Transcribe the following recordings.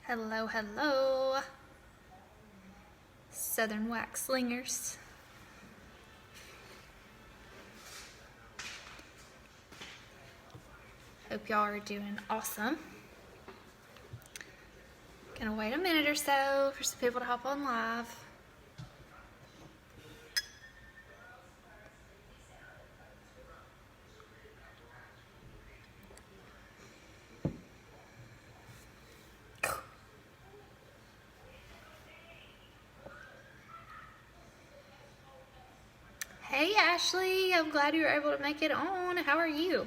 Hello, hello, Southern Wax Slingers. Hope y'all are doing awesome. Gonna wait a minute or so for some people to hop on live. Hey Ashley, I'm glad you were able to make it on. How are you?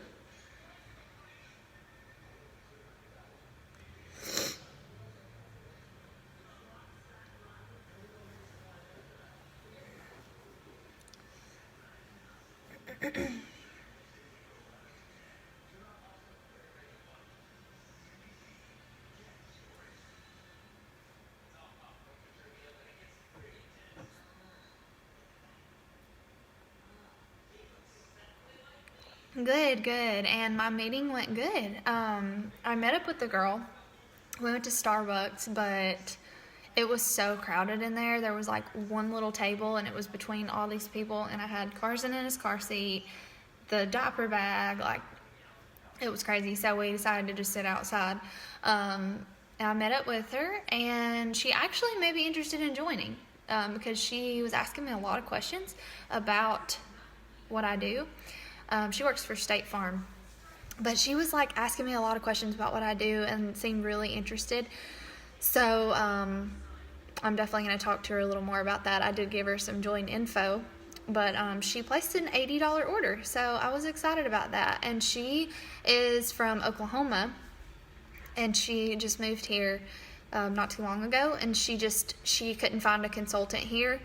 Good, good. And my meeting went good. I met up with the girl. We went to Starbucks, but it was so crowded in there. There was like one little table, and it was between all these people. And I had Carson in his car seat, the diaper bag, like it was crazy. So we decided to just sit outside. And I met up with her, and she actually may be interested in joining because she was asking me a lot of questions about what I do. She works for State Farm, but she was like asking me a lot of questions about what I do and seemed really interested. So I'm definitely going to talk to her a little more about that. I did give her some join info, but she placed an $80 order, so I was excited about that. And she is from Oklahoma, and she just moved here not too long ago, and she couldn't find a consultant here.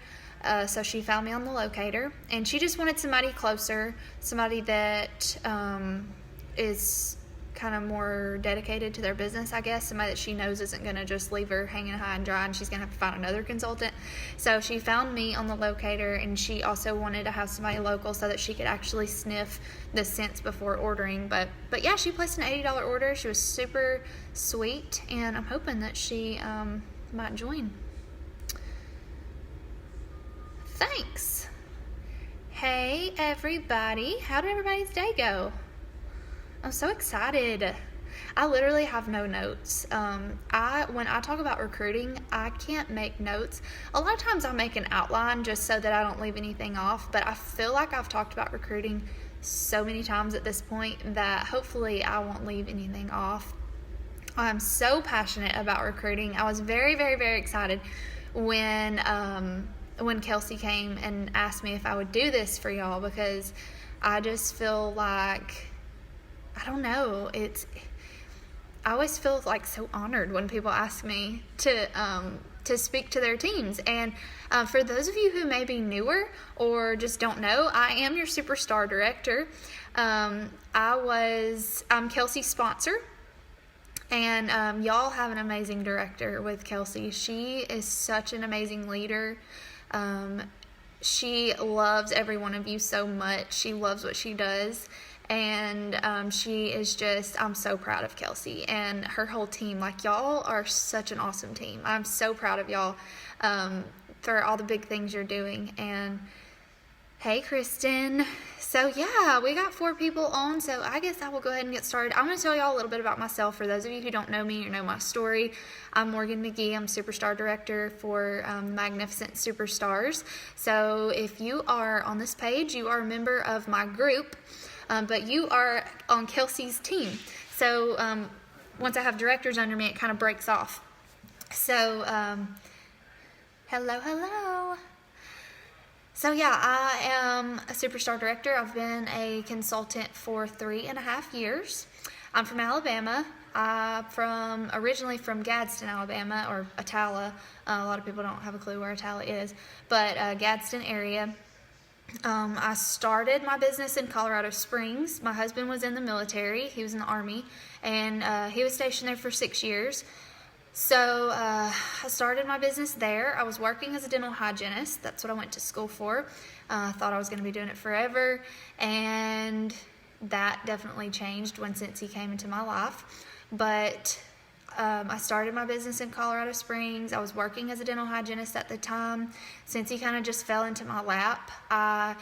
So she found me on the locator, and she just wanted somebody closer, somebody that is kind of more dedicated to their business, I guess, somebody that she knows isn't going to just leave her hanging high and dry and she's going to have to find another consultant. So she found me on the locator, and she also wanted to have somebody local so that she could actually sniff the scents before ordering. But yeah, she placed an $80 order. She was super sweet, and I'm hoping that she might join. Thanks. Hey everybody, how did everybody's day go? I'm so excited. I literally have no notes. When I talk about recruiting, I can't make notes. A lot of times I make an outline just so that I don't leave anything off, but I feel like I've talked about recruiting so many times at this point that hopefully I won't leave anything off. I'm so passionate about recruiting. I was very, very, very excited when Kelsey came and asked me if I would do this for y'all, because I just feel like, I don't know, I always feel like so honored when people ask me to speak to their teams. And for those of you who may be newer or just don't know, I am your superstar director. I'm Kelsey's sponsor. And y'all have an amazing director with Kelsey. She is such an amazing leader. She loves every one of you so much. She loves what she does. And she is just, I'm so proud of Kelsey and her whole team. Like, y'all are such an awesome team. I'm so proud of y'all for all the big things you're doing. And hey, Kristen. So yeah, we got 4 people on, so I guess I will go ahead and get started. I'm going to tell y'all a little bit about myself. For those of you who don't know me or know my story, I'm Morgan McGee. I'm Superstar Director for Magnificent Superstars. So if you are on this page, you are a member of my group, but you are on Kelsey's team. So once I have directors under me, it kind of breaks off. So hello. So yeah, I am a superstar director. I've been a consultant for 3.5 years. I'm from Alabama. I'm originally from Gadsden, Alabama, or Atala. A lot of people don't have a clue where Atala is, but Gadsden area. I started my business in Colorado Springs. My husband was in the military. He was in the Army, and he was stationed there for 6 years. So I started my business there. I was working as a dental hygienist. That's what I went to school for. I thought I was going to be doing it forever, and that definitely changed since he came into my life. But I started my business in Colorado Springs. I was working as a dental hygienist at the time. Scentsy kind of just fell into my lap. I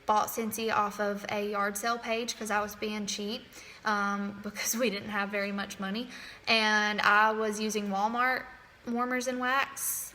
bought Scentsy off of a yard sale page because I was being cheap, because we didn't have very much money. And I was using Walmart warmers and wax.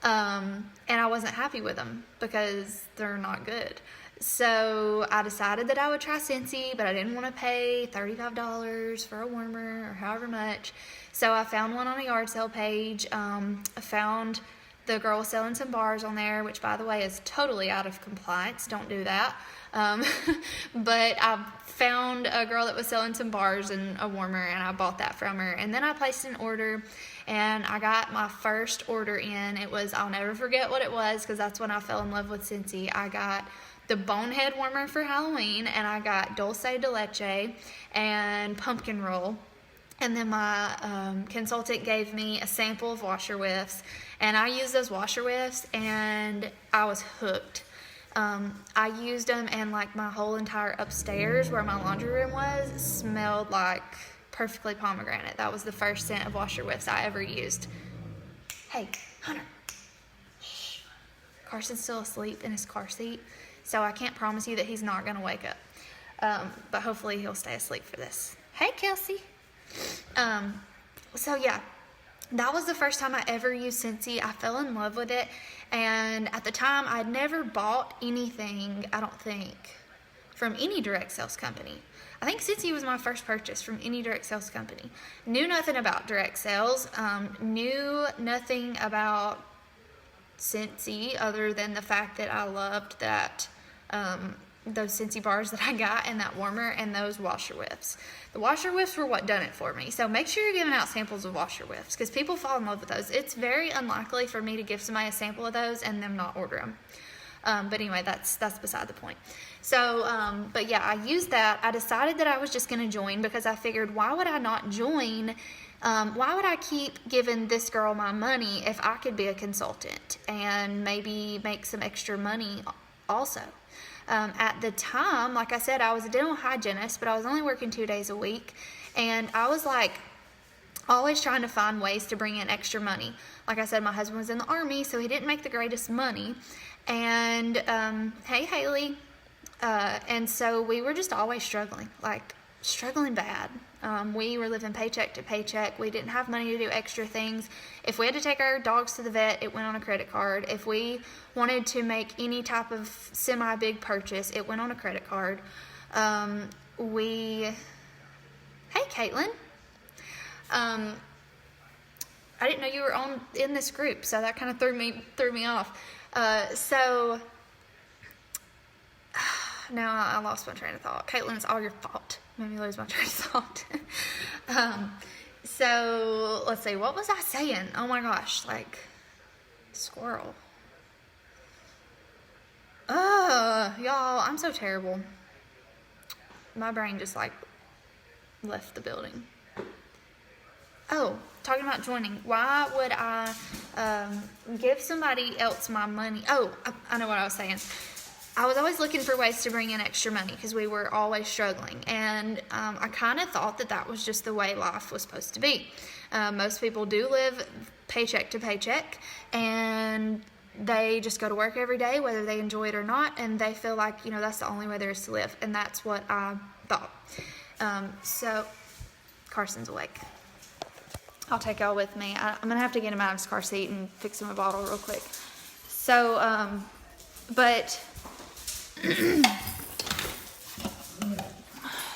And I wasn't happy with them because they're not good. So I decided that I would try Scentsy, but I didn't want to pay $35 for a warmer or however much. So I found one on a yard sale page. I found the girl selling some bars on there, which, by the way, is totally out of compliance. Don't do that. But I found a girl that was selling some bars and a warmer, and I bought that from her. And then I placed an order, and I got my first order in. It was, I'll never forget what it was, because that's when I fell in love with Scentsy. I got the Bonehead warmer for Halloween, and I got Dulce de Leche and Pumpkin Roll. And then my consultant gave me a sample of washer whiffs, and I used those washer whiffs, and I was hooked. I used them, and like my whole entire upstairs where my laundry room was smelled like perfectly pomegranate. That was the first scent of washer whiffs I ever used. Hey, Hunter. Shh. Carson's still asleep in his car seat, so I can't promise you that he's not going to wake up. But hopefully he'll stay asleep for this. Hey, Kelsey. So yeah, that was the first time I ever used Scentsy. I fell in love with it, and at the time I'd never bought anything, I don't think, from any direct sales company. I think Scentsy was my first purchase from any direct sales company. Knew nothing about direct sales, knew nothing about Scentsy other than the fact that I loved that those Scentsy bars that I got, and that warmer, and those washer whiffs. The washer whiffs were what done it for me. So make sure you're giving out samples of washer whiffs, because people fall in love with those. It's very unlikely for me to give somebody a sample of those and them not order them. But anyway, that's beside the point. So, but yeah, I used that. I decided that I was just going to join, because I figured, why would I not join? Why would I keep giving this girl my money if I could be a consultant and maybe make some extra money also? At the time, like I said, I was a dental hygienist, but I was only working 2 days a week, and I was like always trying to find ways to bring in extra money. Like I said, my husband was in the Army, so he didn't make the greatest money, and hey Haley, and so we were just always struggling bad. We were living paycheck to paycheck. We didn't have money to do extra things. If we had to take our dogs to the vet, it went on a credit card. If we wanted to make any type of semi-big purchase, it went on a credit card. Hey, Caitlin. I didn't know you were in this group, so that kind of threw me off. Now I lost my train of thought. Caitlin, it's all your fault. Made me lose my train of thought. So let's see, what was I saying? Oh my gosh, like squirrel. Y'all, I'm so terrible. My brain just like left the building. Oh, talking about joining. Why would I give somebody else my money? Oh, I know what I was saying. I was always looking for ways to bring in extra money because we were always struggling. And I kind of thought that was just the way life was supposed to be. Most people do live paycheck to paycheck, and they just go to work every day, whether they enjoy it or not, and they feel like, that's the only way there is to live. And that's what I thought. So Carson's awake. I'll take y'all with me. I'm going to have to get him out of his car seat and fix him a bottle real quick. So,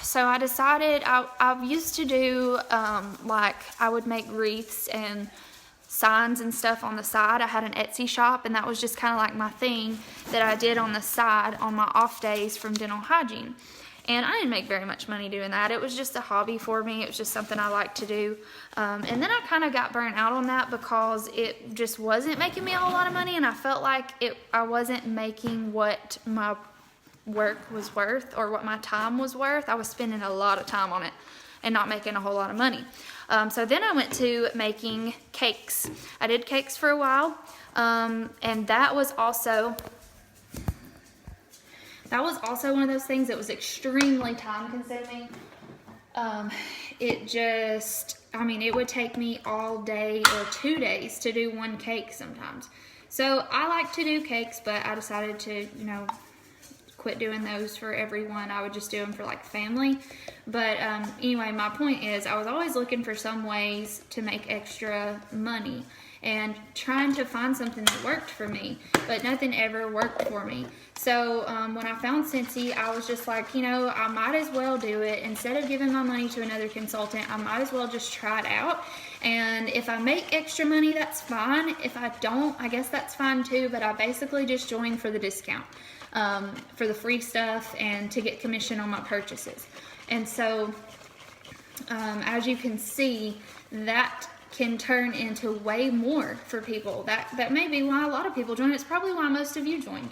so I decided I used to do, I would make wreaths and signs and stuff on the side. I had an Etsy shop, and that was just kind of like my thing that I did on the side on my off days from dental hygiene. And I didn't make very much money doing that. It was just a hobby for me. It was just something I liked to do. And then I kind of got burnt out on that because it just wasn't making me a whole lot of money, and I felt like I wasn't making what my work was worth or what my time was worth. I was spending a lot of time on it and not making a whole lot of money. So then I went to making cakes. I did cakes for a while, and that was also one of those things that was extremely time consuming. It just it would take me all day or 2 days to do one cake sometimes. So I like to do cakes, but I decided to, quit doing those for everyone. I would just do them for like family. But anyway, my point is I was always looking for some ways to make extra money and trying to find something that worked for me, but nothing ever worked for me. So when I found Scentsy, I was just like, I might as well do it. Instead of giving my money to another consultant, I might as well just try it out. And if I make extra money, that's fine. If I don't, I guess that's fine too. But I basically just joined for the discount, for the free stuff and to get commission on my purchases. And so as you can see, that can turn into way more for people. That may be why a lot of people join. It's probably why most of you joined.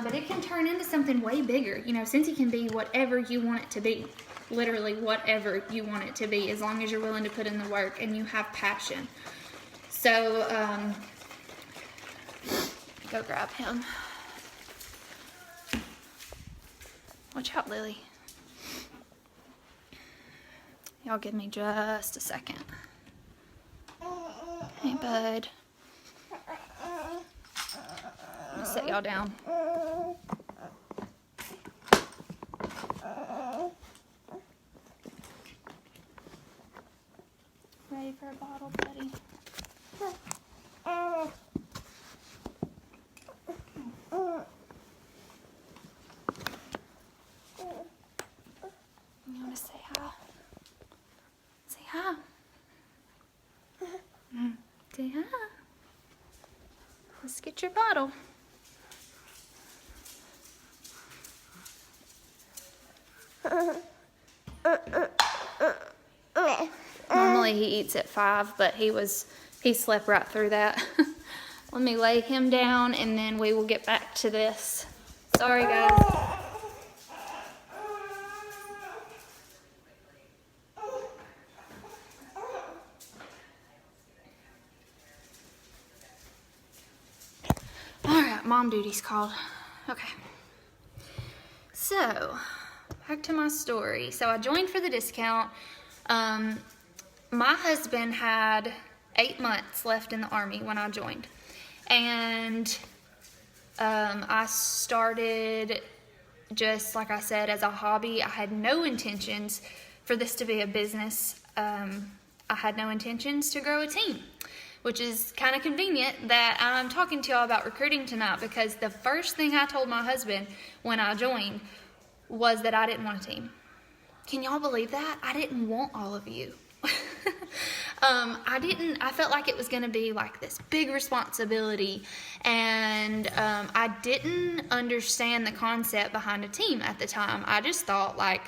But it can turn into something way bigger. Scentsy can be whatever you want it to be. Literally whatever you want it to be, as long as you're willing to put in the work and you have passion. So, go grab him. Watch out, Lily. Y'all give me just a second. Hey, bud. Let me set y'all down. Ready for a bottle, buddy? You want to say hi? Say hi. Say hi. Let's get your bottle. Normally he eats at 5, but he slept right through that. Let me lay him down and then we will get back to this. Sorry, guys. Alright, mom duty's called. Okay. So, back to my story. So I joined for the discount. My husband had 8 months left in the Army when I joined. And I started, just like I said, as a hobby. I had no intentions for this to be a business. I had no intentions to grow a team, which is kind of convenient that I'm talking to y'all about recruiting tonight, because the first thing I told my husband when I joined was that I didn't want a team. Can y'all believe that? I didn't want all of you. I felt like it was going to be like this big responsibility, and I didn't understand the concept behind a team at the time. I just thought, like,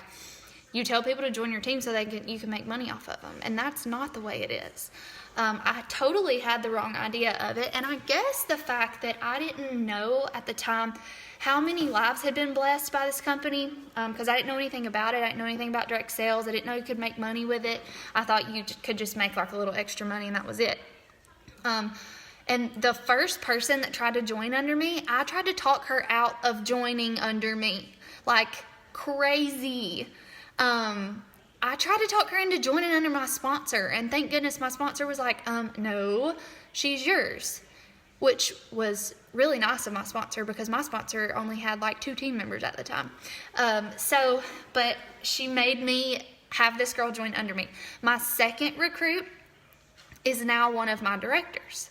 you tell people to join your team so you can make money off of them, and that's not the way it is. I totally had the wrong idea of it, and I guess the fact that I didn't know at the time how many lives had been blessed by this company, because I didn't know anything about it. I didn't know anything about direct sales. I didn't know you could make money with it. I thought you could just make like a little extra money and that was it. And the first person that tried to join under me, I tried to talk her out of joining under me, like crazy. I tried to talk her into joining under my sponsor, and thank goodness my sponsor was like, no, she's yours, which was really nice of my sponsor, because my sponsor only had like 2 team members at the time. But she made me have this girl join under me. My second recruit is now one of my directors.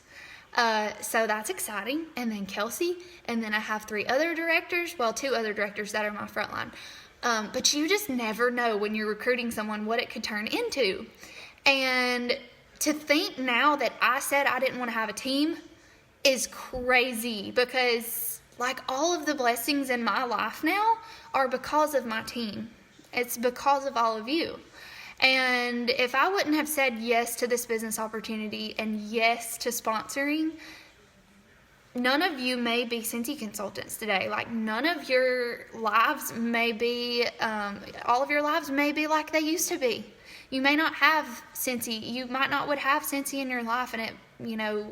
So that's exciting. And then Kelsey, and then I have 3 other directors, well, 2 other directors that are my front line. But you just never know when you're recruiting someone what it could turn into. And to think now that I said I didn't want to have a team is crazy, because like all of the blessings in my life now are because of my team. It's because of all of you. And if I wouldn't have said yes to this business opportunity and yes to sponsoring, none of you may be Scentsy consultants today. Like, none of your lives may be, all of your lives may be like they used to be. You may not have Scentsy. You might not would have Scentsy in your life, and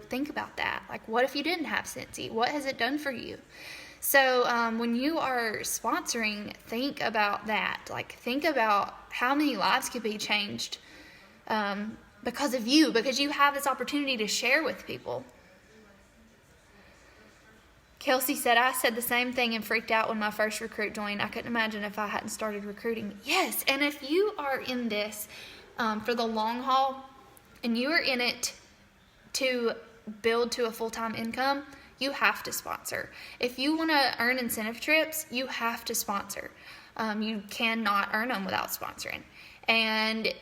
think about that. Like, what if you didn't have Scentsy? What has it done for you? So when you are sponsoring, think about that. Like, think about how many lives could be changed because of you, because you have this opportunity to share with people. Kelsey said, I said the same thing and freaked out when my first recruit joined. I couldn't imagine if I hadn't started recruiting. Yes, and if you are in this for the long haul and you are in it to build to a full-time income, you have to sponsor. If you want to earn incentive trips, you have to sponsor. You cannot earn them without sponsoring. And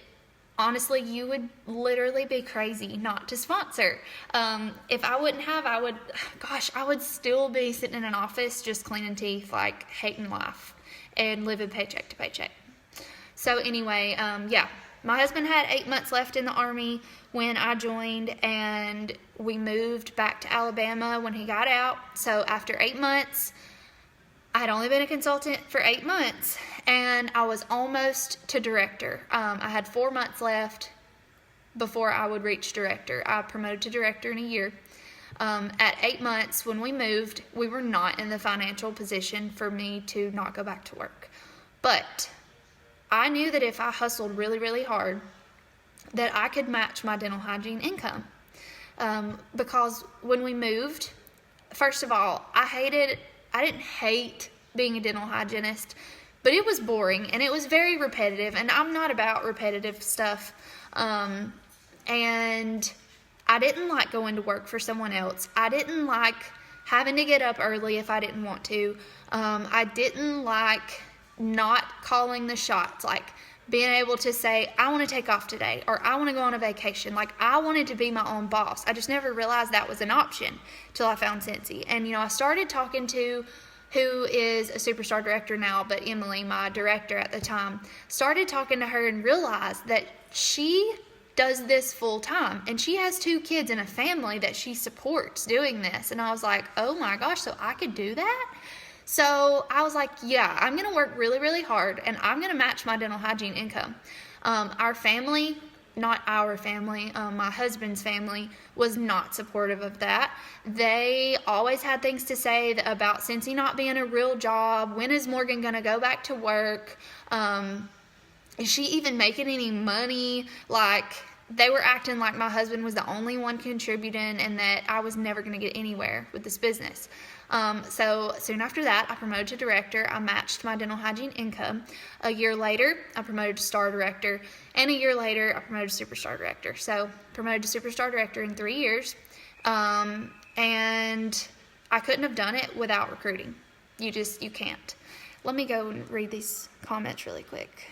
honestly, you would literally be crazy not to sponsor. If I wouldn't have, I would still be sitting in an office just cleaning teeth, like hating life and living paycheck to paycheck. So anyway, my husband had 8 months left in the Army when I joined, and we moved back to Alabama when he got out. So after 8 months, I had only been a consultant for 8 months, and I was almost to director. I had 4 months left before I would reach director. I promoted to director in a year. At 8 months, when we moved, we were not in the financial position for me to not go back to work. But I knew that if I hustled really, really hard, that I could match my dental hygiene income. Because when we moved, first of all, I didn't hate being a dental hygienist, but it was boring and it was very repetitive, and I'm not about repetitive stuff. And I didn't like going to work for someone else. I didn't like having to get up early if I didn't want to. I didn't like not calling the shots, like being able to say, I want to take off today, or I want to go on a vacation. Like, I wanted to be my own boss. I just never realized that was an option till I found Cincy. And, I started talking to who is a superstar director now, but Emily, my director at the time, started talking to her and realized that she does this full time, and she has 2 kids and a family that she supports doing this. And I was like, oh my gosh, so I could do that? So I was like, yeah, I'm going to work really, really hard, and I'm going to match my dental hygiene income. Our family, not our family, my husband's family, was not supportive of that. They always had things to say about Cincy not being a real job. When is Morgan going to go back to work? Is she even making any money? Like, they were acting like my husband was the only one contributing and that I was never going to get anywhere with this business. So soon after that, I promoted to director. I matched my dental hygiene income. A year later, I promoted to star director. And a year later, I promoted to superstar director. So promoted to superstar director in 3 years. And I couldn't have done it without recruiting. You can't. Let me go and read these comments really quick.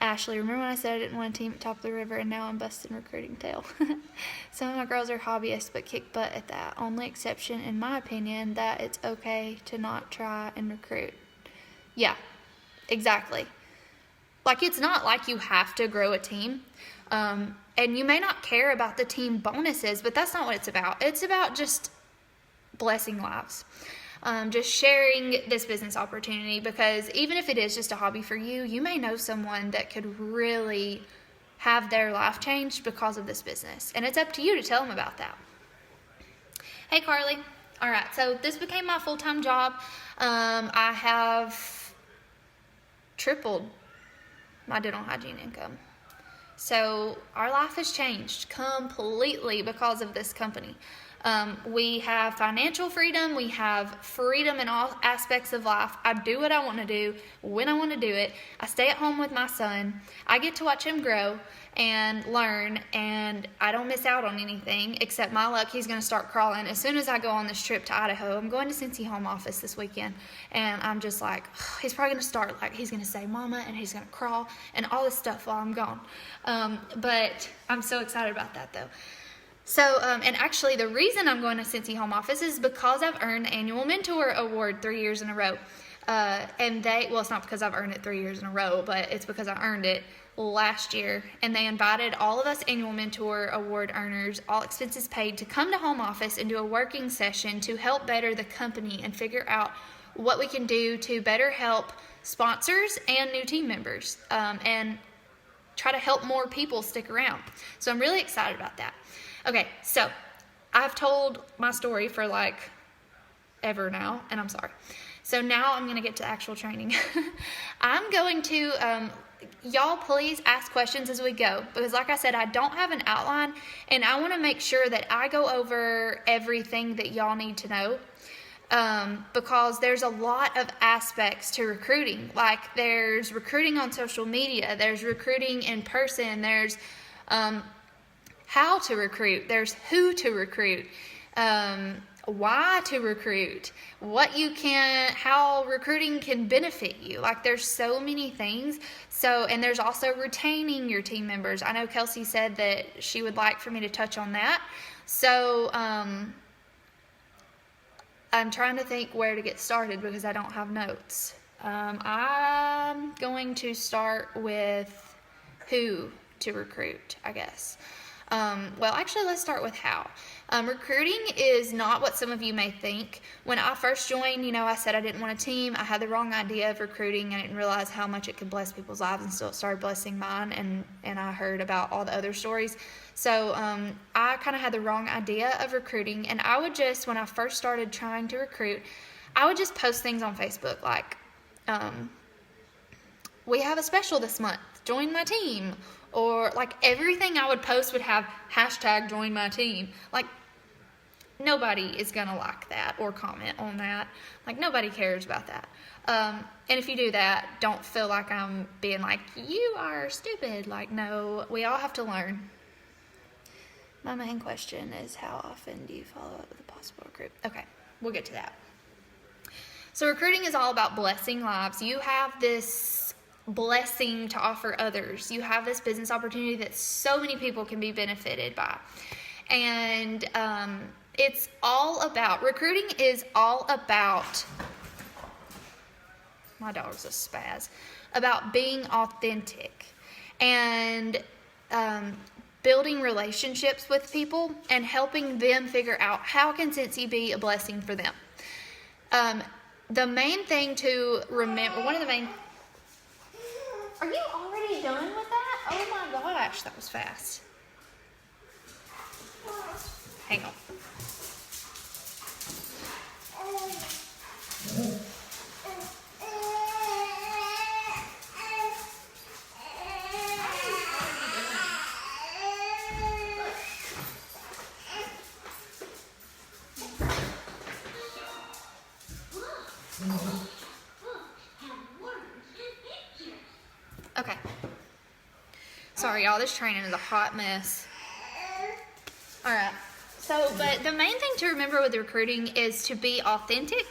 Ashley, remember when I said I didn't want a team at Top of the River, and now I'm busting recruiting tail? Some of my girls are hobbyists, but kick butt at that. Only exception, in my opinion, that it's okay to not try and recruit. Yeah, exactly. Like, it's not like you have to grow a team. And you may not care about the team bonuses, but that's not what it's about. It's about just blessing lives. Just sharing this business opportunity, because even if it is just a hobby for you, you may know someone that could really have their life changed because of this business. And it's up to you to tell them about that. Hey, Carly. All right, so this became my full-time job. I have tripled my dental hygiene income. So our life has changed completely because of this company. We have financial freedom. We have freedom in all aspects of life. I do what I want to do when I want to do it. I stay at home with my son. I get to watch him grow and learn, and I don't miss out on anything except my luck. He's going to start crawling. As soon as I go on this trip to Idaho, I'm going to Cincy home office this weekend, and I'm just like, he's probably going to start, like, he's going to say mama, and he's going to crawl and all this stuff while I'm gone. But I'm so excited about that, though. So, and actually the reason I'm going to Cincy home office is because I've earned the annual mentor award 3 years in a row. It's not because I've earned it 3 years in a row, but it's because I earned it last year. And they invited all of us annual mentor award earners, all expenses paid, to come to home office and do a working session to help better the company and figure out what we can do to better help sponsors and new team members, and try to help more people stick around. So I'm really excited about that. Okay, so I've told my story for like ever now, and I'm sorry. So now I'm going to get to actual training. I'm going to y'all please ask questions as we go, because like I said, I don't have an outline, and I want to make sure that I go over everything that y'all need to know. Because there's a lot of aspects to recruiting. Like, there's recruiting on social media, there's recruiting in person, there's how to recruit, there's who to recruit, why to recruit, how recruiting can benefit you. Like, there's so many things. So, and there's also retaining your team members. I know Kelsey said that she would like for me to touch on that. So, I'm trying to think where to get started because I don't have notes. I'm going to start with who to recruit, I guess. Well, actually, let's start with how. Recruiting is not what some of you may think. When I first joined, I said I didn't want a team. I had the wrong idea of recruiting. I didn't realize how much it could bless people's lives, and still it started blessing mine, and I heard about all the other stories. So I kind of had the wrong idea of recruiting, and I would just, when I first started trying to recruit, I would just post things on Facebook like, we have a special this month, join my team. Or like everything I would post would have hashtag join my team. Like, nobody is going to like that or comment on that. Like, nobody cares about that. And if you do that, don't feel like I'm being like, you are stupid. Like, no, we all have to learn. My main question is, how often do you follow up with a possible recruit? Okay, we'll get to that. So recruiting is all about blessing lives. You have this blessing to offer others. You have this business opportunity that so many people can be benefited by. And it's all about, recruiting is all about, my dog's a spaz, about being authentic and building relationships with people and helping them figure out how can Cincy be a blessing for them. The main thing to remember, one of the main... Are you already done with that? Oh my gosh, that was fast. Hang on. Okay. Sorry, y'all, this training is a hot mess. All right. So, but the main thing to remember with recruiting is to be authentic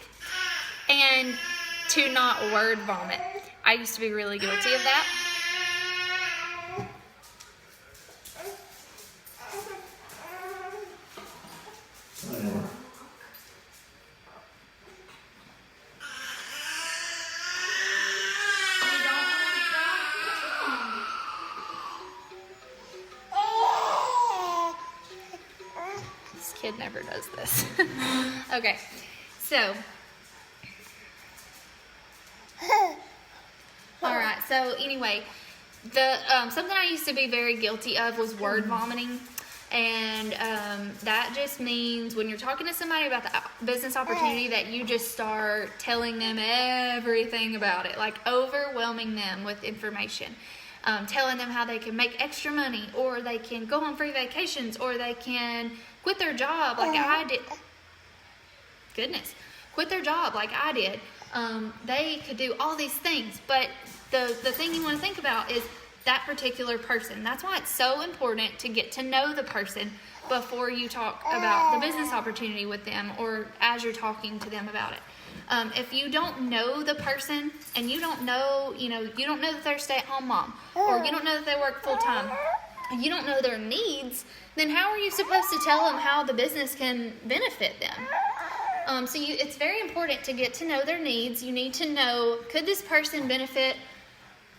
and to not word vomit. I used to be really guilty of that. Kid never does this. Okay, so all right, so anyway, the something I used to be very guilty of was word vomiting. And that just means when you're talking to somebody about the business opportunity that you just start telling them everything about it, like overwhelming them with information. Telling them how they can make extra money, or they can go on free vacations, or they can quit their job like I did. Goodness, quit their job like I did. They could do all these things, but the thing you want to think about is that particular person. That's why it's so important to get to know the person before you talk about the business opportunity with them, or as you're talking to them about it. If you don't know the person, and you don't know that they're a stay-at-home mom, or you don't know that they work full-time, and you don't know their needs, then how are you supposed to tell them how the business can benefit them? It's very important to get to know their needs. You need to know, could this person benefit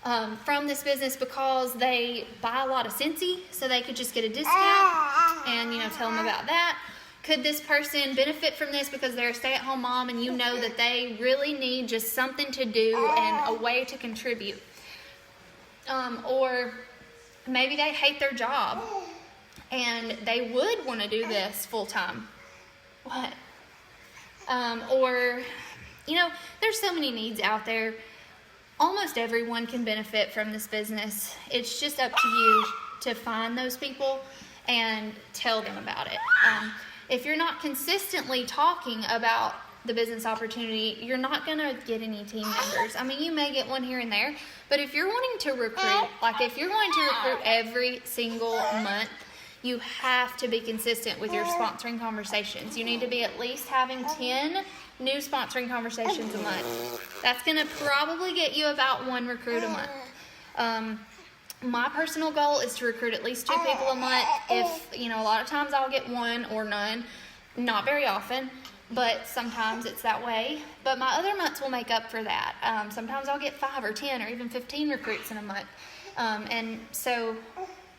from this business because they buy a lot of Cincy, so they could just get a discount, and tell them about that. Could this person benefit from this because they're a stay-at-home mom and you know that they really need just something to do and a way to contribute? Or maybe they hate their job and they would want to do this full-time. What? Or, there's so many needs out there. almost everyone can benefit from this business. It's just up to you to find those people and tell them about it. If you're not consistently talking about the business opportunity, you're not going to get any team members. I mean, you may get one here and there, but if you're wanting to recruit, like if you're wanting to recruit every single month, you have to be consistent with your sponsoring conversations. You need to be at least having 10 new sponsoring conversations a month. That's going to probably get you about 1 recruit a month. My personal goal is to recruit at least 2 people a month. If, a lot of times I'll get 1 or none, not very often, but sometimes it's that way. But my other months will make up for that. Sometimes I'll get 5 or 10 or even 15 recruits in a month. And so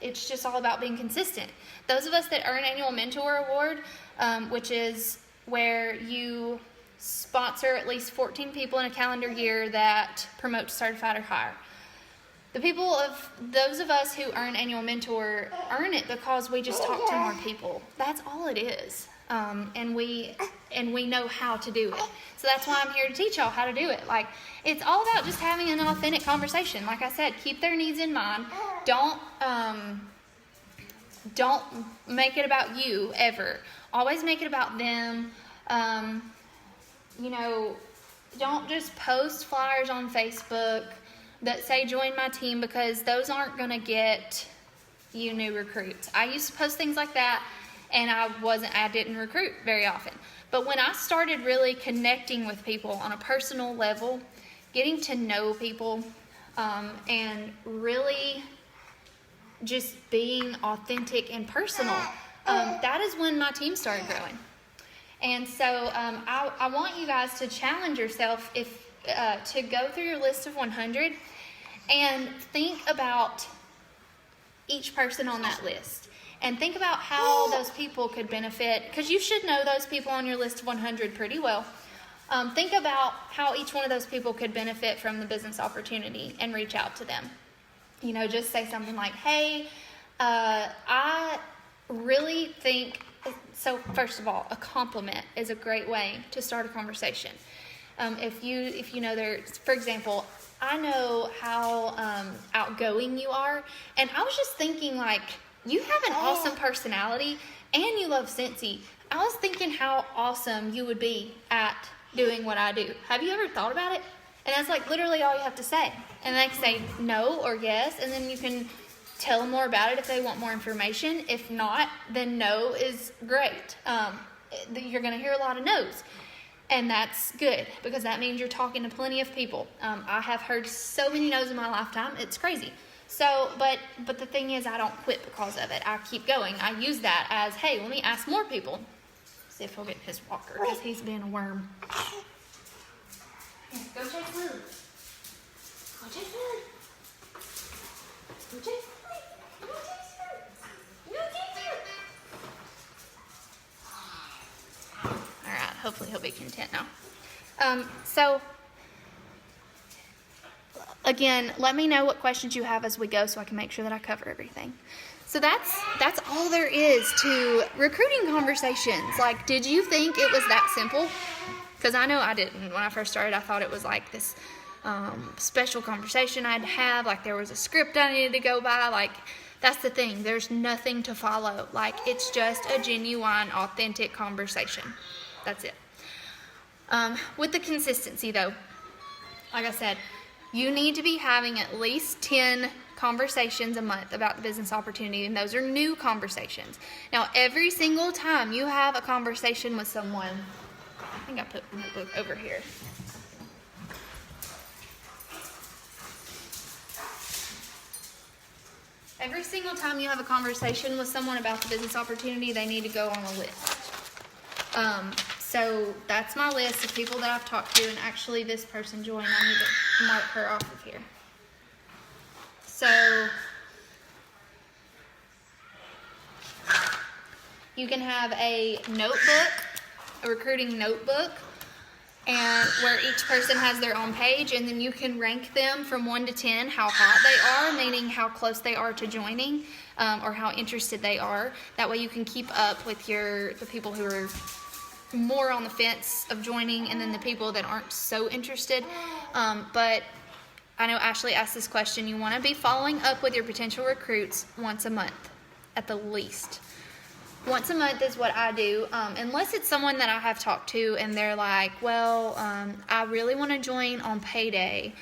it's just all about being consistent. Those of us that earn Annual Mentor Award, which is where you sponsor at least 14 people in a calendar year that promote to certified or higher. Those of us who earn Annual Mentor earn it because we just talk to more people. That's all it is. And we know how to do it. So that's why I'm here to teach y'all how to do it. Like, it's all about just having an authentic conversation. Like I said, keep their needs in mind. Don't make it about you ever. Always make it about them. Don't just post flyers on Facebook that say join my team, because those aren't going to get you new recruits. I used to post things like that, and I didn't recruit very often. But when I started really connecting with people on a personal level, getting to know people, and really just being authentic and personal, that is when my team started growing. And so I want you guys to challenge yourself to go through your list of 100 and think about each person on that list. And think about how those people could benefit, because you should know those people on your list of 100 pretty well. Think about how each one of those people could benefit from the business opportunity and reach out to them. Just say something like, hey, I really think, so first of all, a compliment is a great way to start a conversation. If you know for example, I know how outgoing you are, and I was just thinking, like, you have an awesome personality and you love Cincy. I was thinking how awesome you would be at doing what I do. Have you ever thought about it? And that's like literally all you have to say. And they can say no or yes, and then you can tell them more about it if they want more information. If not, then no is great. You're going to hear a lot of no's. And that's good, because that means you're talking to plenty of people. I have heard so many no's in my lifetime. It's crazy. So, but the thing is, I don't quit because of it. I keep going. I use that as, hey, let me ask more people. See if he'll get his walker, because he's being a worm. Here, go chase Lily. Go chase Lily. Go chase Lily. Go chase her. Go chase her. All right, hopefully he'll be content now. So, again, let me know what questions you have as we go so I can make sure that I cover everything. So that's all there is to recruiting conversations. Like, did you think it was that simple? Because I know I didn't. When I first started, I thought it was like this special conversation I had to have. Like, there was a script I needed to go by. Like, that's the thing. There's nothing to follow. Like, it's just a genuine, authentic conversation. That's it. With the consistency, though, like I said, you need to be having at least 10 conversations a month about the business opportunity, and those are new conversations. Now, every single time you have a conversation with someone, I think I put my book over here. Every single time you have a conversation with someone about the business opportunity, they need to go on a list. So that's my list of people that I've talked to, and actually this person joined. I need to mark her off of here. So you can have a notebook, a recruiting notebook, and where each person has their own page, and then you can rank them from 1 to 10 how hot they are, meaning how close they are to joining, or how interested they are. That way you can keep up with the people who are more on the fence of joining, and then the people that aren't so interested. But I know Ashley asked this question. You want to be following up with your potential recruits once a month, at the least. Once a month is what I do, unless it's someone that I have talked to and they're like, well, I really want to join on payday,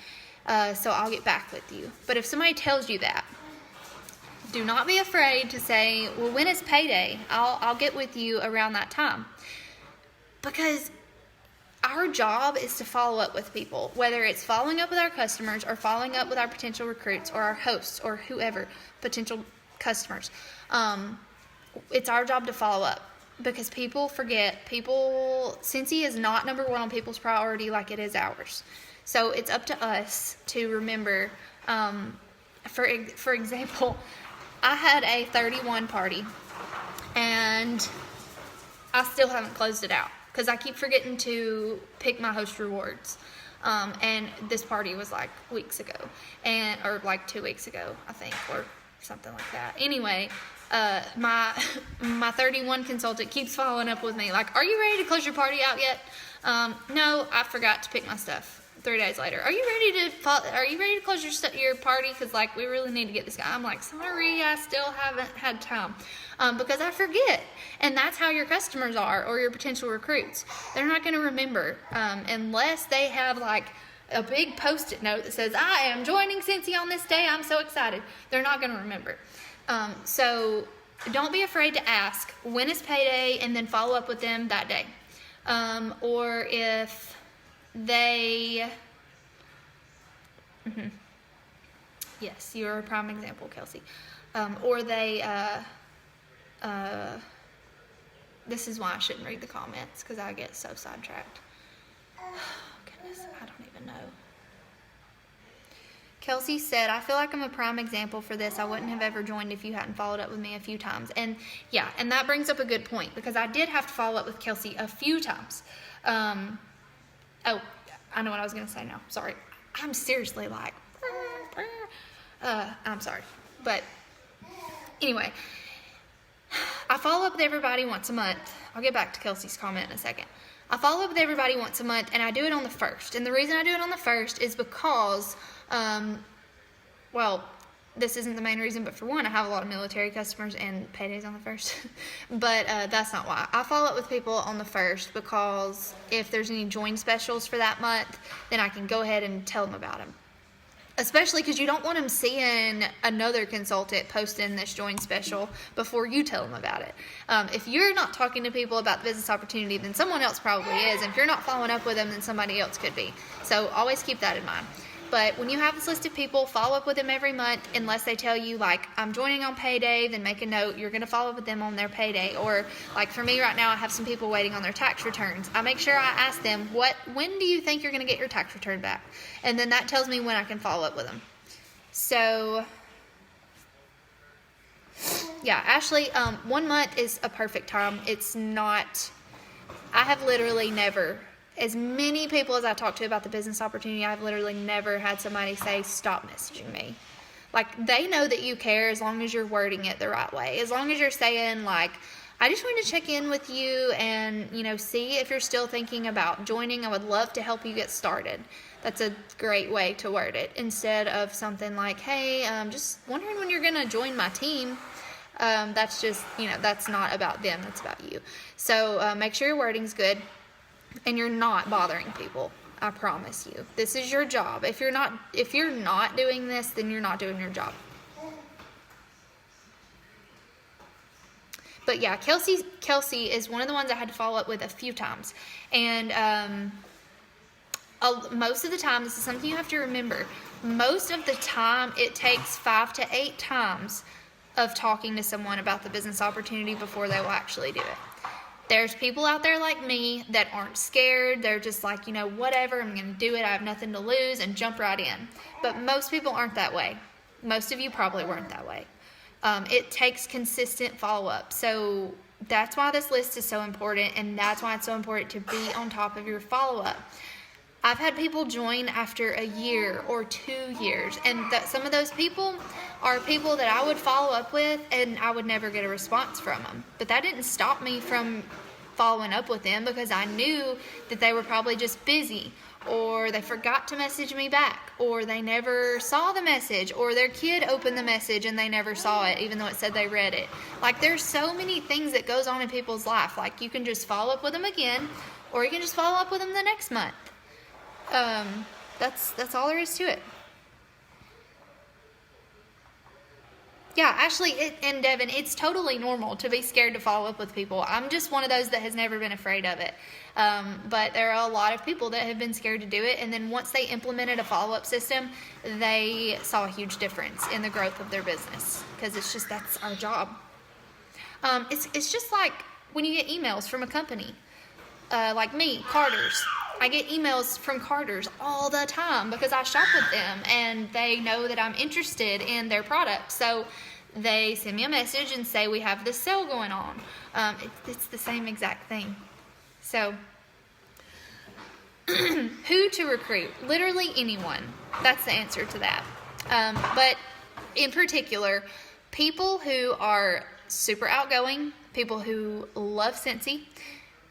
so I'll get back with you. But if somebody tells you that, do not be afraid to say, well, when is payday? I'll get with you around that time. Because our job is to follow up with people, whether it's following up with our customers or following up with our potential recruits or our hosts or whoever, potential customers. It's our job to follow up because people forget. Cincy is not number one on people's priority like it is ours. So it's up to us to remember. For example, I had a 31 party and I still haven't closed it out because I keep forgetting to pick my host rewards. And this party was like weeks ago, or like 2 weeks ago, I think, or something like that. Anyway, my 31 consultant keeps following up with me like, are you ready to close your party out yet? No, I forgot to pick my stuff. 3 days later, are you ready to close your party? Because like we really need to get this guy. I'm like, sorry, I still haven't had time, because I forget. And that's how your customers are, or your potential recruits. They're not going to remember unless they have like a big post-it note that says, I am joining Cincy on this day. I'm so excited. They're not going to remember. So don't be afraid to ask when is payday and then follow up with them that day. Or if they, yes, you're a prime example, Kelsey. Or they, this is why I shouldn't read the comments because I get so sidetracked. Oh, goodness, I don't even know. Kelsey said, I feel like I'm a prime example for this. I wouldn't have ever joined if you hadn't followed up with me a few times. And yeah, and that brings up a good point because I did have to follow up with Kelsey a few times. Oh, I know what I was going to say now. Sorry. I'm seriously like, I'm sorry. But anyway, I follow up with everybody once a month. I'll get back to Kelsey's comment in a second. I follow up with everybody once a month, and I do it on the 1st. And the reason I do it on the 1st is because, well, this isn't the main reason, but for one, I have a lot of military customers and paydays on the 1st. But that's not why. I follow up with people on the 1st because if there's any join specials for that month, then I can go ahead and tell them about them. Especially because you don't want them seeing another consultant posting this join special before you tell them about it. If you're not talking to people about the business opportunity, then someone else probably is. And if you're not following up with them, then somebody else could be. So always keep that in mind. But when you have this list of people, follow up with them every month unless they tell you, like, I'm joining on payday, then make a note. You're going to follow up with them on their payday. Or, like, for me right now, I have some people waiting on their tax returns. I make sure I ask them, when do you think you're going to get your tax return back? And then that tells me when I can follow up with them. So, yeah, Ashley, 1 month is a perfect time. It's not, I have literally never, as many people as I talk to about the business opportunity, I've literally never had somebody say, stop messaging me. Like, they know that you care as long as you're wording it the right way. As long as you're saying, like, I just wanted to check in with you and, see if you're still thinking about joining. I would love to help you get started. That's a great way to word it. Instead of something like, hey, I'm just wondering when you're going to join my team. That's just, that's not about them. That's about you. So make sure your wording's good. And you're not bothering people. I promise you. This is your job. If you're not doing this, then you're not doing your job. But yeah, Kelsey is one of the ones I had to follow up with a few times. And most of the time, this is something you have to remember. Most of the time, it takes 5 to 8 times of talking to someone about the business opportunity before they will actually do it. There's people out there like me that aren't scared. They're just like, whatever, I'm going to do it. I have nothing to lose and jump right in. But most people aren't that way. Most of you probably weren't that way. It takes consistent follow-up. So that's why this list is so important, and that's why it's so important to be on top of your follow-up. I've had people join after a year or 2 years, and some of those people are people that I would follow up with, and I would never get a response from them. But that didn't stop me from following up with them because I knew that they were probably just busy, or they forgot to message me back, or they never saw the message, or their kid opened the message and they never saw it even though it said they read it. Like, there's so many things that goes on in people's life. Like, you can just follow up with them again, or you can just follow up with them the next month. That's all there is to it. Yeah, Ashley and Devin, it's totally normal to be scared to follow up with people. I'm just one of those that has never been afraid of it. But there are a lot of people that have been scared to do it, and then once they implemented a follow-up system, they saw a huge difference in the growth of their business, because that's our job. It's just like when you get emails from a company, like me, Carter's. I get emails from Carter's all the time because I shop with them and they know that I'm interested in their product. So they send me a message and say, we have this sale going on. It's the same exact thing. So who to recruit? Literally anyone. That's the answer to that. But in particular, people who are super outgoing, people who love Scentsy,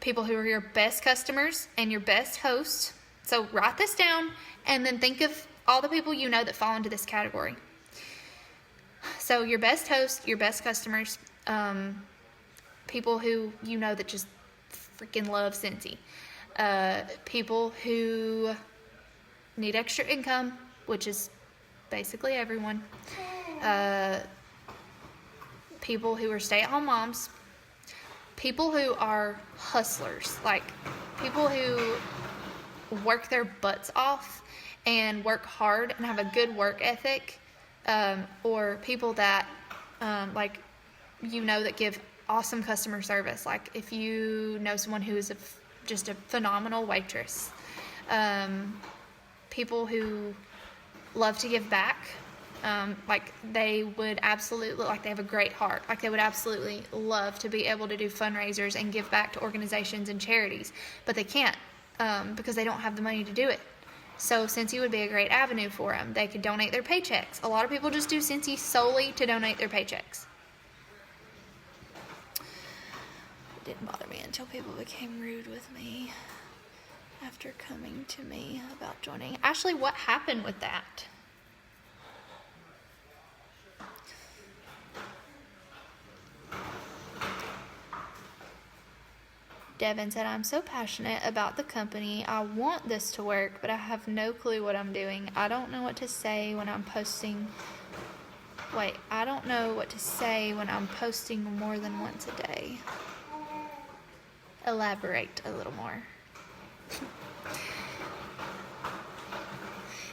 people who are your best customers and your best hosts. So write this down and then think of all the people you know that fall into this category. So your best hosts, your best customers, people who you know that just freaking love Scentsy, people who need extra income, which is basically everyone, people who are stay-at-home moms, people who are hustlers, like people who work their butts off and work hard and have a good work ethic, or people that, that give awesome customer service. Like if you know someone who is just a phenomenal waitress, people who love to give back. They would absolutely, they have a great heart. Like they would absolutely love to be able to do fundraisers and give back to organizations and charities, but they can't, because they don't have the money to do it. So Scentsy would be a great avenue for them. They could donate their paychecks. A lot of people just do Scentsy solely to donate their paychecks. It didn't bother me until people became rude with me after coming to me about joining. Ashley, what happened with that? Devin said, I'm so passionate about the company. I want this to work, but I have no clue what I'm doing. I don't know what to say when I'm posting. I don't know what to say when I'm posting more than once a day. Elaborate a little more.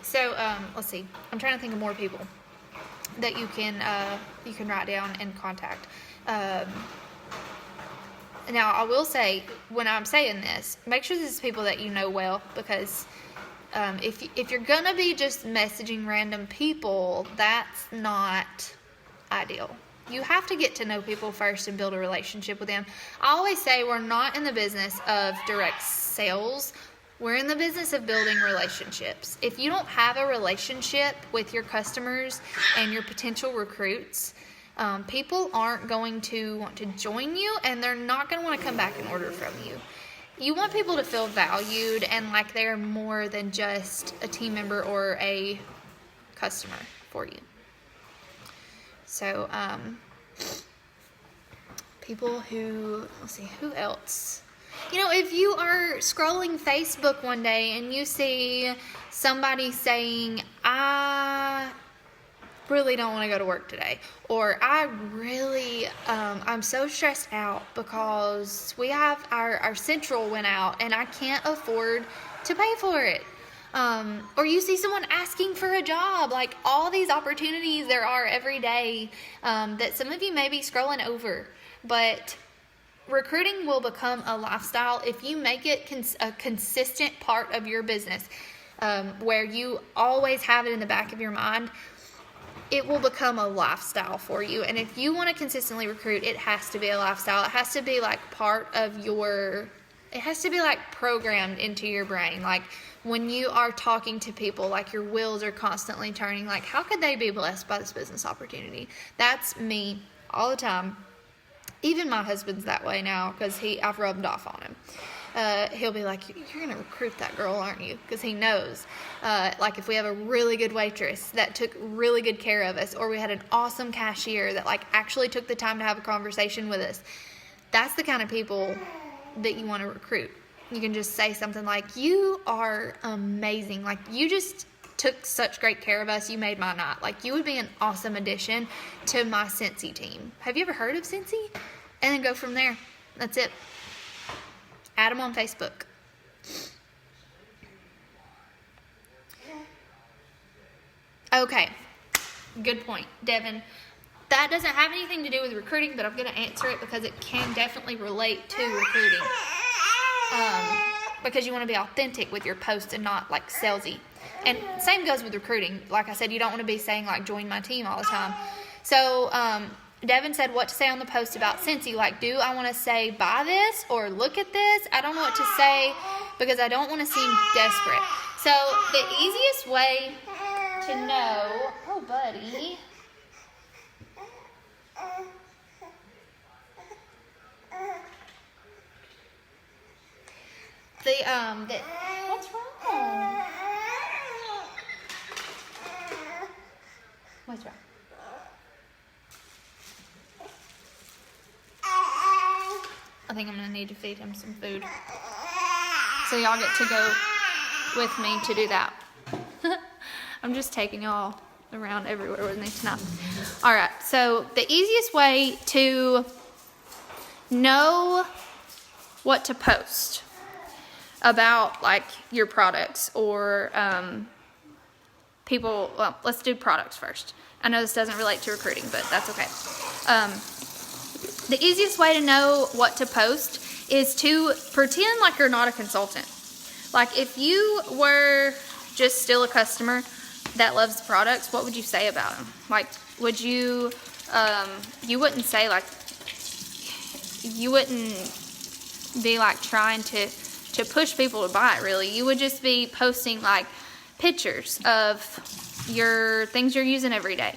So, let's see. I'm trying to think of more people that you can write down and contact. Now, I will say, when I'm saying this, make sure this is people that you know well, because if you're going to be just messaging random people, that's not ideal. You have to get to know people first and build a relationship with them. I always say we're not in the business of direct sales. We're in the business of building relationships. If you don't have a relationship with your customers and your potential recruits, people aren't going to want to join you, and they're not going to want to come back and order from you. You want people to feel valued and like they're more than just a team member or a customer for you. So, people who, let's see, who else? If you are scrolling Facebook one day and you see somebody saying, I really don't want to go to work today, or I'm so stressed out because we have our central went out and I can't afford to pay for it. Or you see someone asking for a job, like all these opportunities there are every day, that some of you may be scrolling over, but recruiting will become a lifestyle if you make it a consistent part of your business, where you always have it in the back of your mind. It will become a lifestyle for you. And if you want to consistently recruit, it has to be a lifestyle. It has to be like part of it has to be like programmed into your brain. Like when you are talking to people, like your wheels are constantly turning, like how could they be blessed by this business opportunity? That's me all the time. Even my husband's that way now because I've rubbed off on him. he'll be like, you're going to recruit that girl, aren't you? Because he knows. Like if we have a really good waitress that took really good care of us, or we had an awesome cashier that like actually took the time to have a conversation with us, that's the kind of people that you want to recruit. You can just say something like, you are amazing. Like you just took such great care of us. You made my night. Like you would be an awesome addition to my Scentsy team. Have you ever heard of Scentsy? And then go from there. That's it. Add them on Facebook. Okay. Good point, Devin. That doesn't have anything to do with recruiting, but I'm going to answer it because it can definitely relate to recruiting. Because you want to be authentic with your posts and not like salesy. And same goes with recruiting. Like I said, you don't want to be saying like join my team all the time. So Devin said what to say on the post about Scentsy. Like, do I want to say buy this or look at this? I don't know what to say because I don't want to seem desperate. So the easiest way to know, oh buddy. What's wrong? What's wrong? I think I'm going to need to feed him some food. So y'all get to go with me to do that. I'm just taking y'all around everywhere with me tonight. Alright, so the easiest way to know what to post about like your products or people, well, let's do products first. I know this doesn't relate to recruiting, but that's okay. The easiest way to know what to post is to pretend like you're not a consultant. Like if you were just still a customer that loves the products, what would you say about them? Like, would you, you wouldn't say like, you wouldn't be like trying to push people to buy it really. You would just be posting like pictures of your things you're using every day.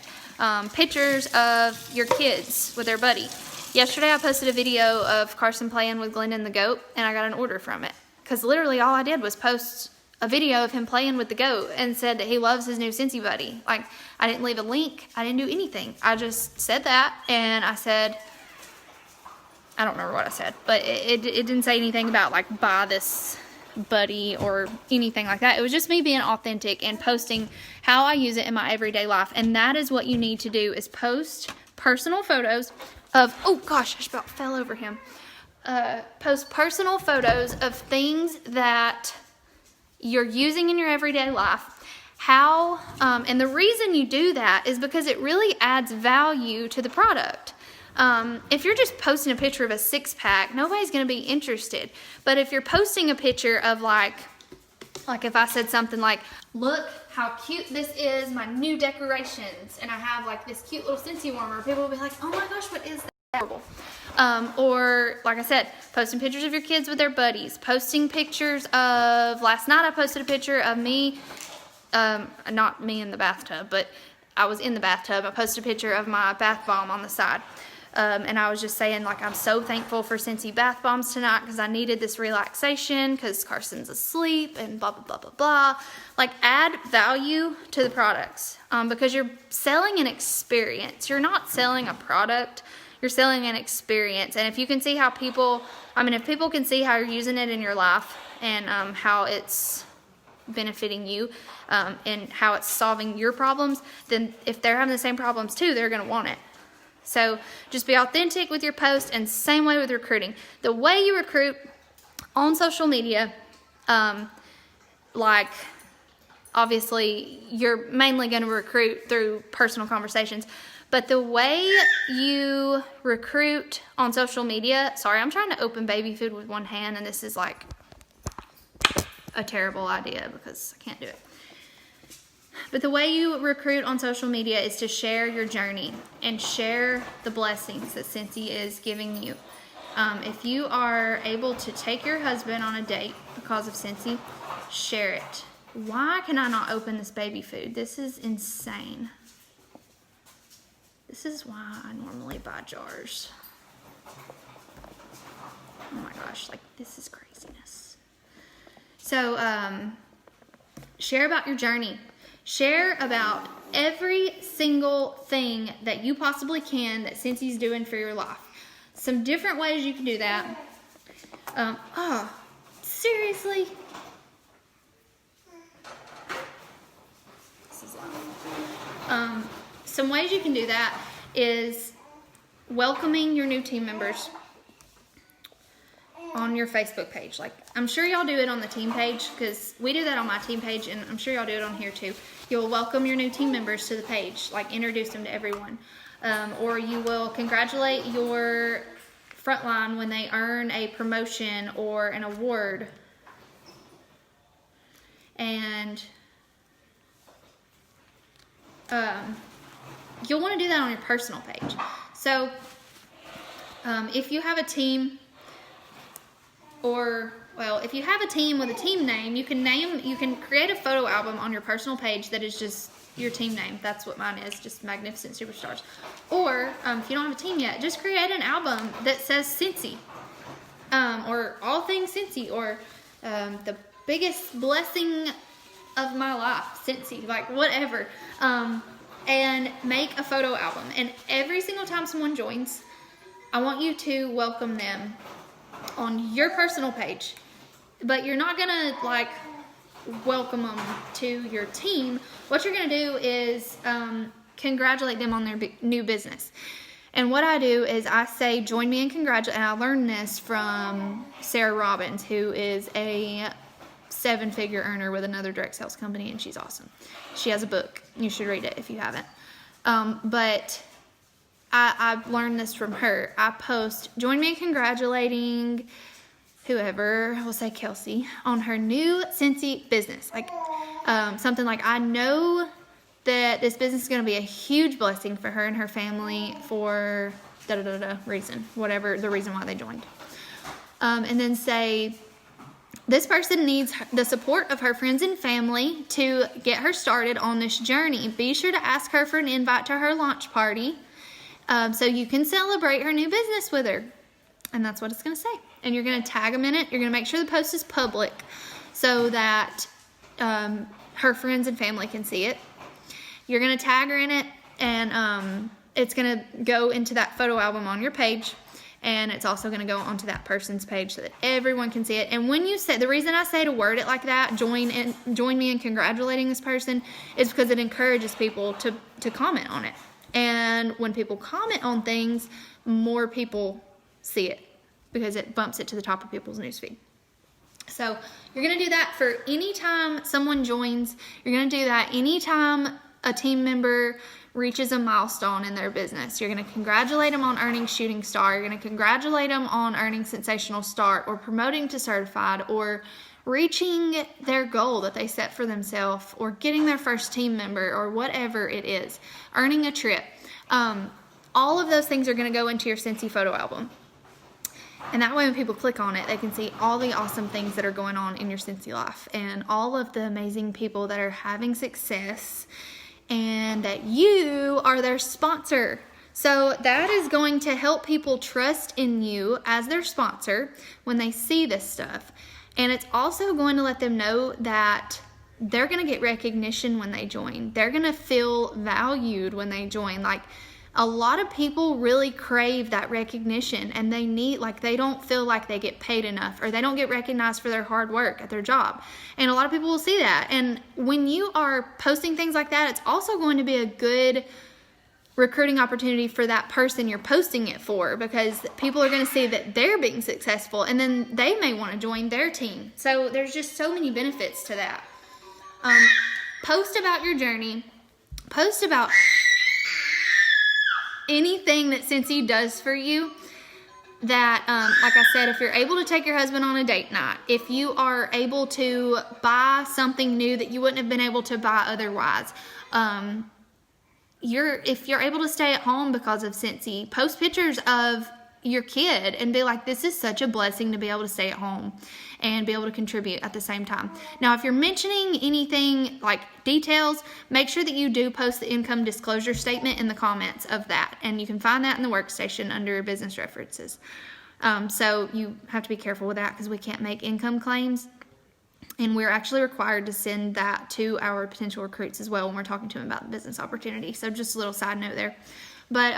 Pictures of your kids with their buddy. Yesterday I posted a video of Carson playing with Glennon the goat and I got an order from it. Because literally all I did was post a video of him playing with the goat and said that he loves his new Scentsy buddy. Like, I didn't leave a link. I didn't do anything. I just said that and I said, I don't remember what I said, but it didn't say anything about like buy this buddy or anything like that. It was just me being authentic and posting how I use it in my everyday life. And that is what you need to do, is post personal photos of, oh gosh, I just about fell over him. Post personal photos of things that you're using in your everyday life. How, and the reason you do that is because it really adds value to the product. If you're just posting a picture of a six-pack, nobody's going to be interested. But if you're posting a picture of like if I said something like, look how cute this is, my new decorations, and I have like this cute little Scentsy warmer, people will be like, oh my gosh, what is that? Or like I said, posting pictures of your kids with their buddies, posting pictures of, last night I posted a picture of me, not me in the bathtub, but I was in the bathtub. I posted a picture of my bath bomb on the side. And I was just saying, like, I'm so thankful for Scentsy bath bombs tonight because I needed this relaxation because Carson's asleep and blah, blah, blah, blah, blah. Like, add value to the products because you're selling an experience. You're not selling a product. You're selling an experience. And if you can see how people, if people can see how you're using it in your life and how it's benefiting you and how it's solving your problems, then if they're having the same problems too, they're going to want it. So just be authentic with your post, and same way with recruiting. The way you recruit on social media, like obviously you're mainly going to recruit through personal conversations, but the way you recruit on social media, sorry, I'm trying to open baby food with one hand and this is like a terrible idea because I can't do it. But the way you recruit on social media is to share your journey and share the blessings that Scentsy is giving you. If you are able to take your husband on a date because of Scentsy, share it. Why can I not open this baby food? This is insane. This is why I normally buy jars. Oh my gosh, like this is craziness. So, share about your journey. Share about every single thing that you possibly can that Cincy's doing for your life. Some different ways you can do that. Seriously? This is loud. Some ways you can do that is welcoming your new team members on your Facebook page. Like, I'm sure y'all do it on the team page, because we do that on my team page, and I'm sure y'all do it on here too. You'll welcome your new team members to the page, like introduce them to everyone. Or you will congratulate your frontline when they earn a promotion or an award. And you'll want to do that on your personal page. So if you have a team, if you have a team with a team name, you can create a photo album on your personal page that is just your team name. That's what mine is, just Magnificent Superstars. Or if you don't have a team yet, just create an album that says Cincy, or all things Cincy, or the biggest blessing of my life, Cincy, like whatever. And make a photo album. And every single time someone joins, I want you to welcome them on your personal page. But you're not gonna like welcome them to your team. What you're gonna do is congratulate them on their new business. And what I do is I say, join me and congratulate. And I learned this from Sarah Robbins, who is a 7-figure earner with another direct sales company, and she's awesome. She has a book. You should read it if you haven't. But I learned this from her. I post, join me in congratulating whoever, we'll say Kelsey, on her new Cincy business. Like something like, I know that this business is going to be a huge blessing for her and her family for reason, whatever the reason why they joined. And then say, this person needs the support of her friends and family to get her started on this journey. Be sure to ask her for an invite to her launch party so you can celebrate her new business with her. And that's what it's going to say. And you're going to tag them in it. You're going to make sure the post is public so that her friends and family can see it. You're going to tag her in it, and it's going to go into that photo album on your page. And it's also going to go onto that person's page so that everyone can see it. And when you say, the reason I say to word it like that, join me in congratulating this person, is because it encourages people to comment on it. And when people comment on things, more people see it because it bumps it to the top of people's newsfeed. So you're going to do that for any time someone joins. You're going to do that anytime a team member reaches a milestone in their business. You're going to congratulate them on earning Shooting Star. You're going to congratulate them on earning Sensational Start, or promoting to Certified, or reaching their goal that they set for themselves, or getting their first team member, or whatever it is, earning a trip. All of those things are going to go into your Cincy photo album. And that way when people click on it, they can see all the awesome things that are going on in your Cincy life, and all of the amazing people that are having success, and that you are their sponsor. So that is going to help people trust in you as their sponsor when they see this stuff. And it's also going to let them know that they're going to get recognition when they join. They're going to feel valued when they join. Like, a lot of people really crave that recognition, and they don't feel like they get paid enough, or they don't get recognized for their hard work at their job. And a lot of people will see that. And when you are posting things like that, it's also going to be a good recruiting opportunity for that person you're posting it for, because people are going to see that they're being successful, and then they may want to join their team. So there's just so many benefits to that. Post about your journey. Post about anything that Cincy does for you. That, like I said, if you're able to take your husband on a date night, if you are able to buy something new that you wouldn't have been able to buy otherwise, if you're able to stay at home because of Cincy, post pictures of your kid and be like, this is such a blessing to be able to stay at home and be able to contribute at the same time. Now, if you're mentioning anything like details, make sure that you do post the income disclosure statement in the comments of that. And you can find that in the workstation under business references. So you have to be careful with that because we can't make income claims. And we're actually required to send that to our potential recruits as well when we're talking to them about the business opportunity. So just a little side note there. But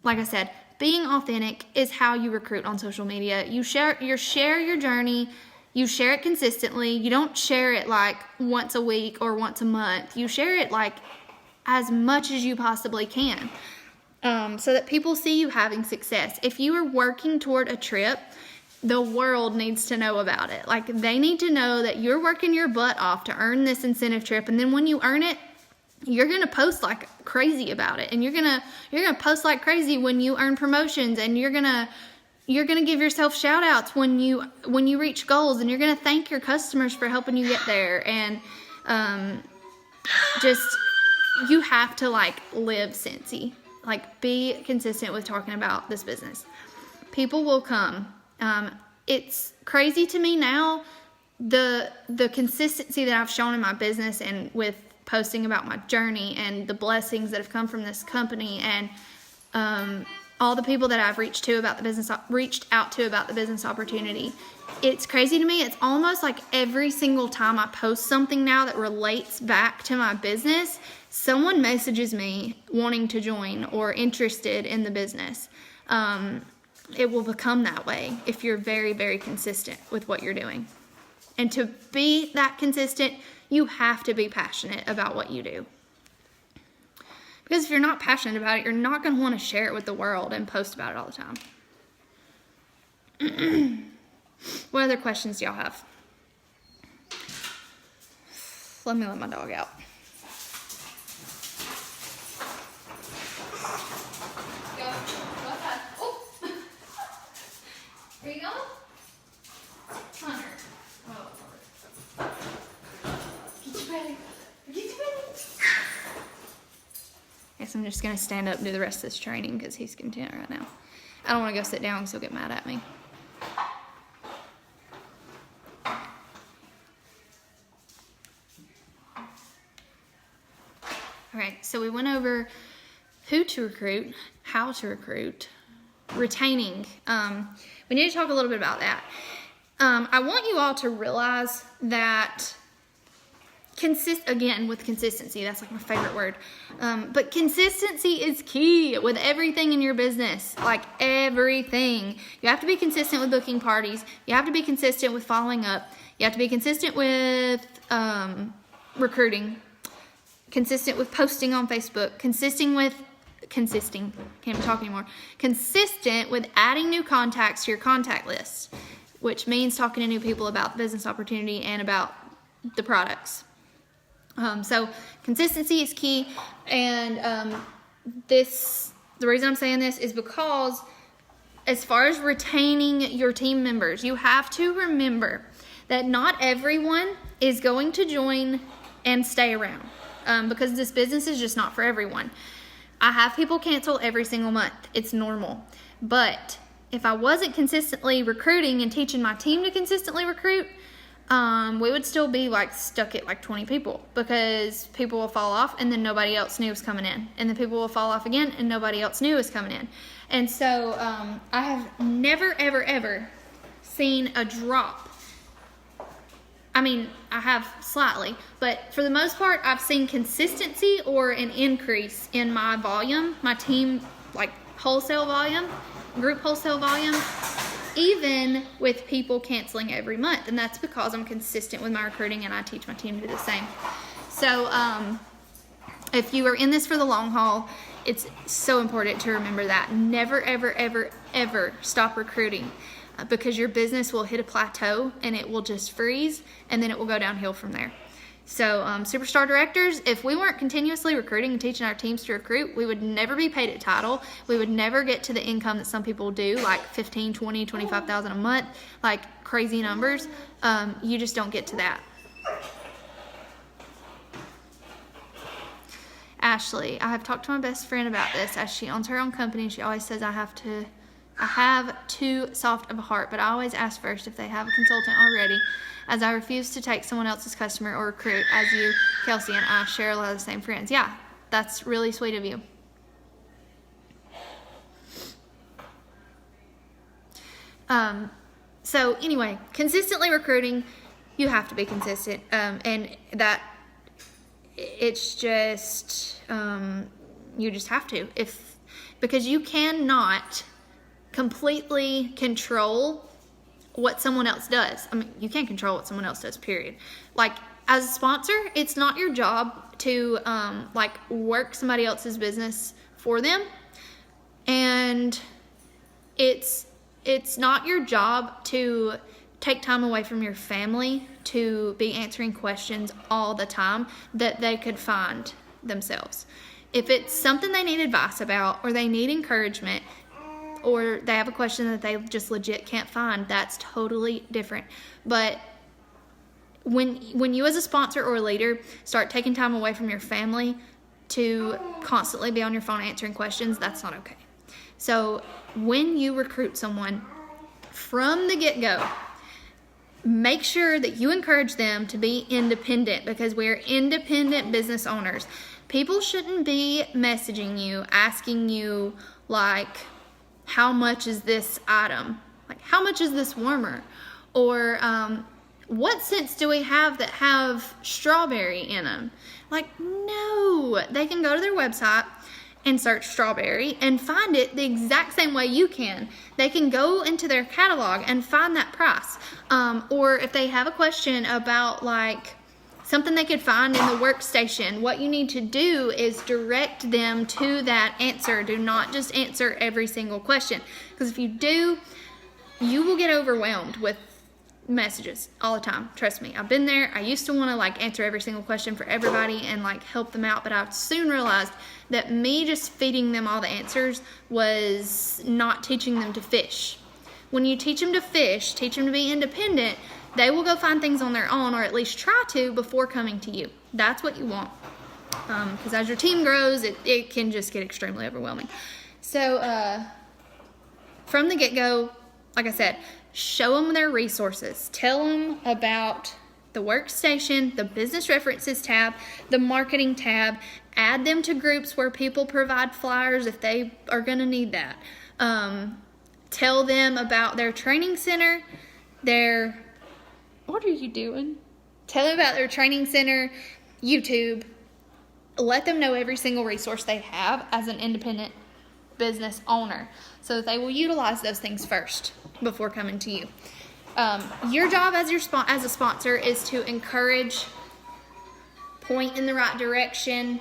like I said, being authentic is how you recruit on social media. You share your journey. You share it consistently. You don't share it like once a week or once a month. You share it like as much as you possibly can, so that people see you having success. If you are working toward a trip, the world needs to know about it. Like, they need to know that you're working your butt off to earn this incentive trip, and then when you earn it, you're gonna post like crazy about it, and you're gonna post like crazy when you earn promotions, and you're gonna give yourself shout outs when you reach goals, and you're gonna thank your customers for helping you get there. And just, you have to like live Cincy. Like, be consistent with talking about this business. People will come. It's crazy to me now, the consistency that I've shown in my business and with posting about my journey and the blessings that have come from this company, and all the people that I've reached out to about the business opportunity. It's crazy to me. It's almost like every single time I post something now that relates back to my business, someone messages me wanting to join or interested in the business. It will become that way if you're very, very consistent with what you're doing. And to be that consistent, you have to be passionate about what you do. Because if you're not passionate about it, you're not going to want to share it with the world and post about it all the time. What other questions do y'all have? Let me let my dog out. Here you go. Hunter. Oh, get you ready. Get you ready. Guess I'm just going to stand up and do the rest of this training because he's content right now. I don't want to go sit down because he'll get mad at me. Alright, so we went over who to recruit, how to recruit, retaining. We need to talk a little bit about that. I want you all to realize that with consistency, that's like my favorite word. But consistency is key with everything in your business, like everything. You have to be consistent with booking parties. You have to be consistent with following up. You have to be consistent with recruiting, consistent with posting on Facebook, consistent with adding new contacts to your contact list, which means talking to new people about the business opportunity and about the products. So consistency is key, and the reason I'm saying this is because as far as retaining your team members, you have to remember that not everyone is going to join and stay around, because this business is just not for everyone. I have people cancel every single month. It's normal. But if I wasn't consistently recruiting and teaching my team to consistently recruit, we would still be like stuck at like 20 people, because people will fall off and then nobody else new is coming in, and then people will fall off again and nobody else new is coming in. And so I have never ever seen a drop. I mean, I have slightly, but for the most part, I've seen consistency or an increase in my volume, my team, like wholesale volume, group wholesale volume, even with people canceling every month. And that's because I'm consistent with my recruiting and I teach my team to do the same. So if you are in this for the long haul, it's so important to remember that. Never, ever stop recruiting. Because your business will hit a plateau and it will just freeze, and then it will go downhill from there. So superstar directors, if we weren't continuously recruiting and teaching our teams to recruit, we would never be paid at title. We would never get to the income that some people do, like 15, 20, 25,000 a month, like crazy numbers. You just don't get to that. Ashley, I have talked to my best friend about this, as she owns her own company, and she always says I have too soft of a heart, but I always ask first if they have a consultant already, as I refuse to take someone else's customer or recruit, as you, Kelsey, and I share a lot of the same friends. Yeah, that's really sweet of you. So anyway, consistently recruiting, you have to be consistent. And that it's just, you just have to, because you cannot completely control what someone else does. I mean, you can't control what someone else does, period. Like, as a sponsor, it's not your job to, work somebody else's business for them. And it's not your job to take time away from your family to be answering questions all the time that they could find themselves. If it's something they need advice about, or they need encouragement, or they have a question that they just legit can't find, that's totally different. But when you as a sponsor or a leader start taking time away from your family to constantly be on your phone answering questions, that's not okay. So when you recruit someone, from the get-go, make sure that you encourage them to be independent, because we're independent business owners. People shouldn't be messaging you, asking you, like, how much is this item? Like, how much is this warmer? Or what scents do we have that have strawberry in them? Like, no. They can go to their website and search strawberry and find it the exact same way you can. They can go into their catalog and find that price. Or if they have a question about, like, something they could find in the workstation, what you need to do is direct them to that answer. Do not just answer every single question, because if you do, you will get overwhelmed with messages all the time. Trust me, I've been there. I used to want to answer every single question for everybody and help them out, but I soon realized that me just feeding them all the answers was not teaching them to fish. When you teach them to fish, teach them to be independent, they will go find things on their own, or at least try to, before coming to you. That's what you want. Because as your team grows, it can just get extremely overwhelming. So from the get-go, like I said, show them their resources. Tell them about the workstation, the business references tab, the marketing tab. Add them to groups where people provide flyers if they are going to need that. Tell them about their training center, what are you doing? Tell them about their training center, YouTube. Let them know every single resource they have as an independent business owner, so that they will utilize those things first before coming to you. Your job as a sponsor is to encourage, point in the right direction,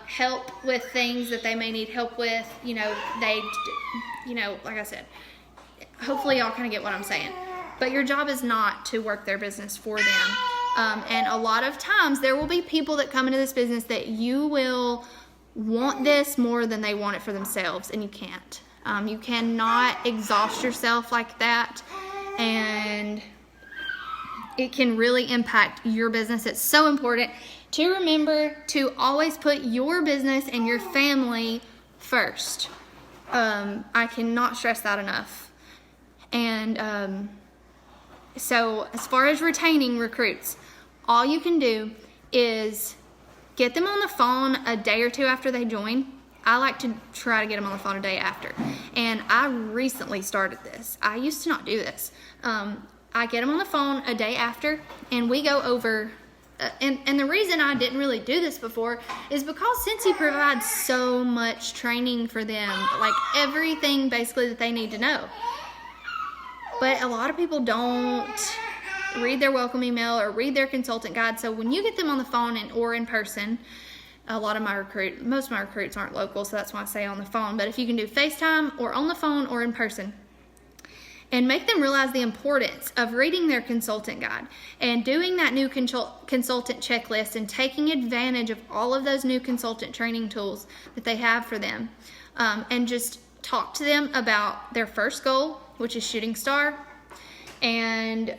help with things that they may need help with. Like I said, hopefully y'all kind of get what I'm saying. But your job is not to work their business for them. And a lot of times there will be people that come into this business that you will want this more than they want it for themselves, and you can't. You cannot exhaust yourself like that, and it can really impact your business. It's so important to remember to always put your business and your family first. I cannot stress that enough. And so as far as retaining recruits, all you can do is get them on the phone a day or two after they join. I like to try to get them on the phone a day after. And I recently started this. I used to not do this. I get them on the phone a day after, and we go over, and the reason I didn't really do this before is because Cincy provides so much training for them, like everything basically that they need to know. But a lot of people don't read their welcome email or read their consultant guide. So when you get them on the phone or in person, most of my recruits aren't local, so that's why I say on the phone. But if you can do FaceTime or on the phone or in person, and make them realize the importance of reading their consultant guide and doing that new consultant checklist and taking advantage of all of those new consultant training tools that they have for them, and just talk to them about their first goal, which is Shooting Star. And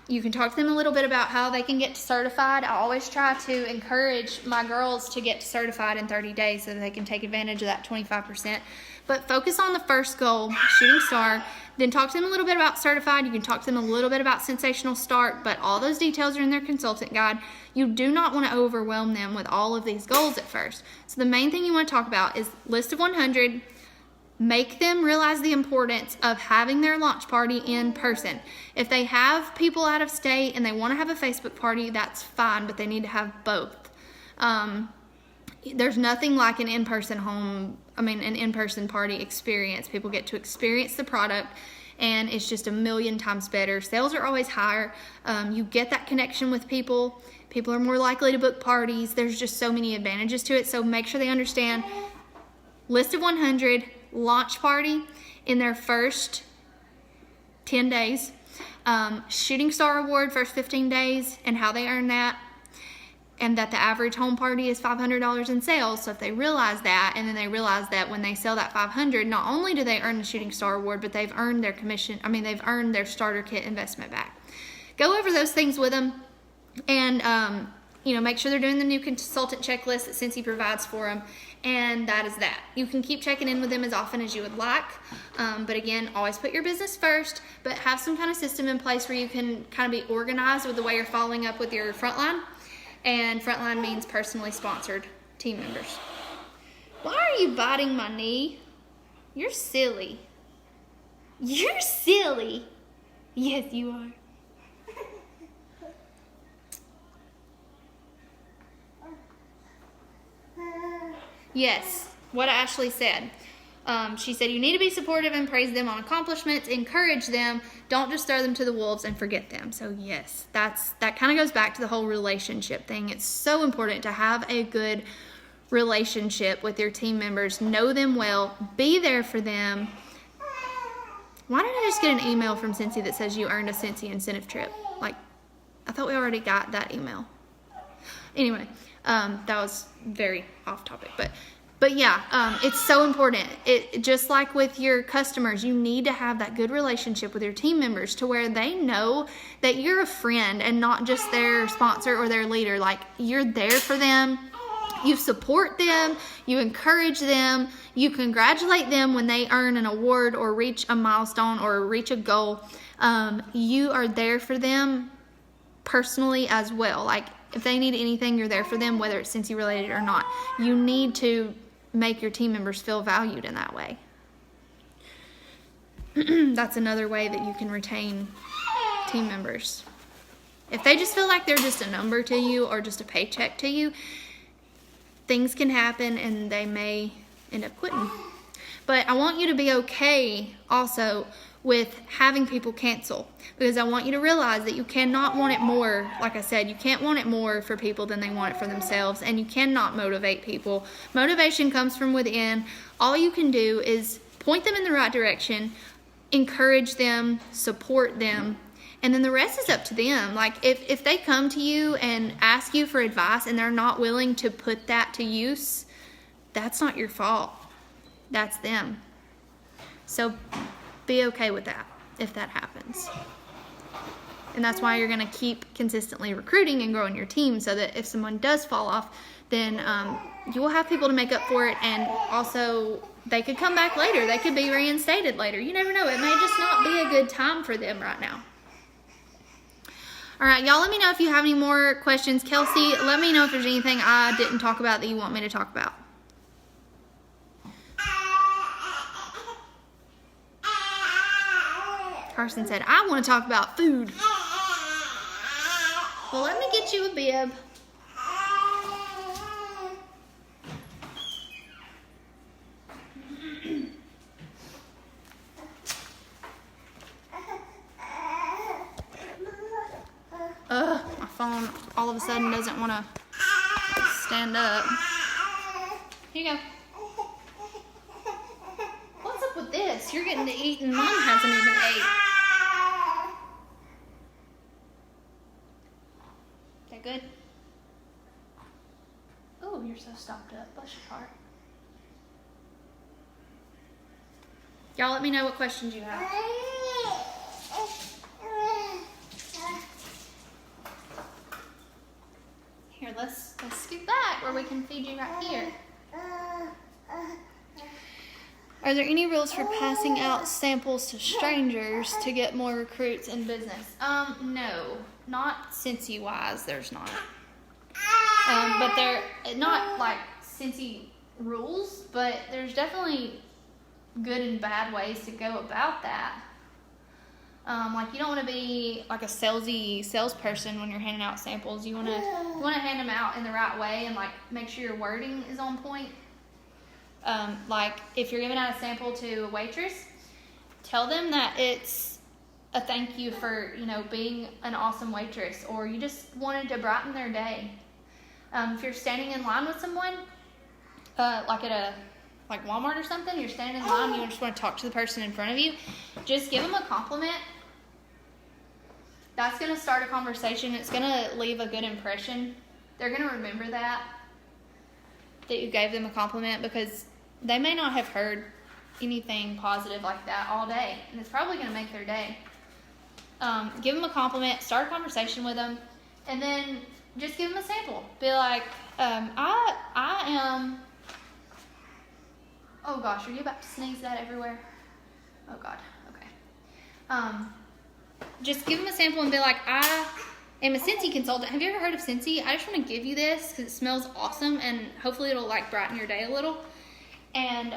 you can talk to them a little bit about how they can get certified. I always try to encourage my girls to get certified in 30 days so that they can take advantage of that 25%. But focus on the first goal, Shooting Star. Then talk to them a little bit about certified. You can talk to them a little bit about Sensational Start, but all those details are in their consultant guide. You do not want to overwhelm them with all of these goals at first. So the main thing you want to talk about is list of 100, Make them realize the importance of having their launch party in person. If they have people out of state and they want to have a Facebook party, that's fine, but they need to have both. There's nothing like an in-person party experience. People get to experience the product, and it's just a million times better. Sales are always higher. You get that connection with people. People are more likely to book parties. There's just so many advantages to it. So make sure they understand list of 100, launch party in their first 10 days, shooting star award first 15 days and how they earn that, and that the average home party is $500 in sales. So if they realize that, and then they realize that when they sell that $500, not only do they earn the shooting star award, but they've earned their commission. They've earned their starter kit investment back. Go over those things with them, and make sure they're doing the new consultant checklist that Cincy provides for them. And that is that. You can keep checking in with them as often as you would like. But again, always put your business first, but have some kind of system in place where you can kind of be organized with the way you're following up with your frontline. And frontline means personally sponsored team members. Why are you biting my knee? You're silly. You're silly. Yes, you are. Yes, what Ashley said. She said, you need to be supportive and praise them on accomplishments, encourage them, don't just throw them to the wolves and forget them. So yes, that kind of goes back to the whole relationship thing. It's so important to have a good relationship with your team members. Know them well, be there for them. Why did I just get an email from Cincy that says you earned a Cincy incentive trip? I thought we already got that email. Anyway, that was very off topic, but yeah, it's so important. It just like with your customers, you need to have that good relationship with your team members to where they know that you're a friend and not just their sponsor or their leader. You're there for them. You support them, you encourage them, you congratulate them when they earn an award or reach a milestone or reach a goal. You are there for them personally as well. If they need anything, you're there for them, whether it's Cincy related or not. You need to make your team members feel valued in that way. That's another way that you can retain team members. If they just feel like they're just a number to you or just a paycheck to you, things can happen and they may end up quitting. But I want you to be okay also with having people cancel, because I want you to realize that you cannot want it more. Like I said, you can't want it more for people than they want it for themselves, and you cannot motivate people. Motivation comes from within. All you can do is point them in the right direction, encourage them, support them, and then the rest is up to them. If they come to you and ask you for advice and they're not willing to put that to use, that's not your fault. That's them. So be okay with that if that happens. And that's why you're going to keep consistently recruiting and growing your team, so that if someone does fall off, then you will have people to make up for it, and also they could come back later. They could be reinstated later. You never know. It may just not be a good time for them right now. All right, y'all, let me know if you have any more questions. Kelsey, let me know if there's anything I didn't talk about that you want me to talk about. Carson said, I want to talk about food. Well, let me get you a bib. My phone all of a sudden doesn't want to stand up. Here you go. What's up with this? You're getting to eat and Mom hasn't even ate. Is that good? Oh, you're so stopped up. Bless your heart. Y'all let me know what questions you have. Here, let's scoot back where we can feed you right here. Are there any rules for passing out samples to strangers to get more recruits in business? No, not Cincy wise, there's not. But they're not like Cincy rules, but there's definitely good and bad ways to go about that. Like, you don't want to be like a salesy salesperson when you're handing out samples. You want to hand them out in the right way and like make sure your wording is on point. Like, if you're giving out a sample to a waitress, tell them that it's a thank you for, you know, being an awesome waitress, or you just wanted to brighten their day. If you're standing in line with someone, like at like Walmart or something, you're standing in line, you just want to talk to the person in front of you, just give them a compliment. That's going to start a conversation. It's going to leave a good impression. They're going to remember that you gave them a compliment, because they may not have heard anything positive like that all day, and it's probably going to make their day. Give them a compliment, start a conversation with them, and then just give them a sample. Be like, I am... Oh gosh, are you about to sneeze that everywhere? Oh God, okay. Just give them a sample and be like, I am a Scentsy consultant. Have you ever heard of Scentsy? I just want to give you this because it smells awesome, and hopefully it'll like brighten your day a little. And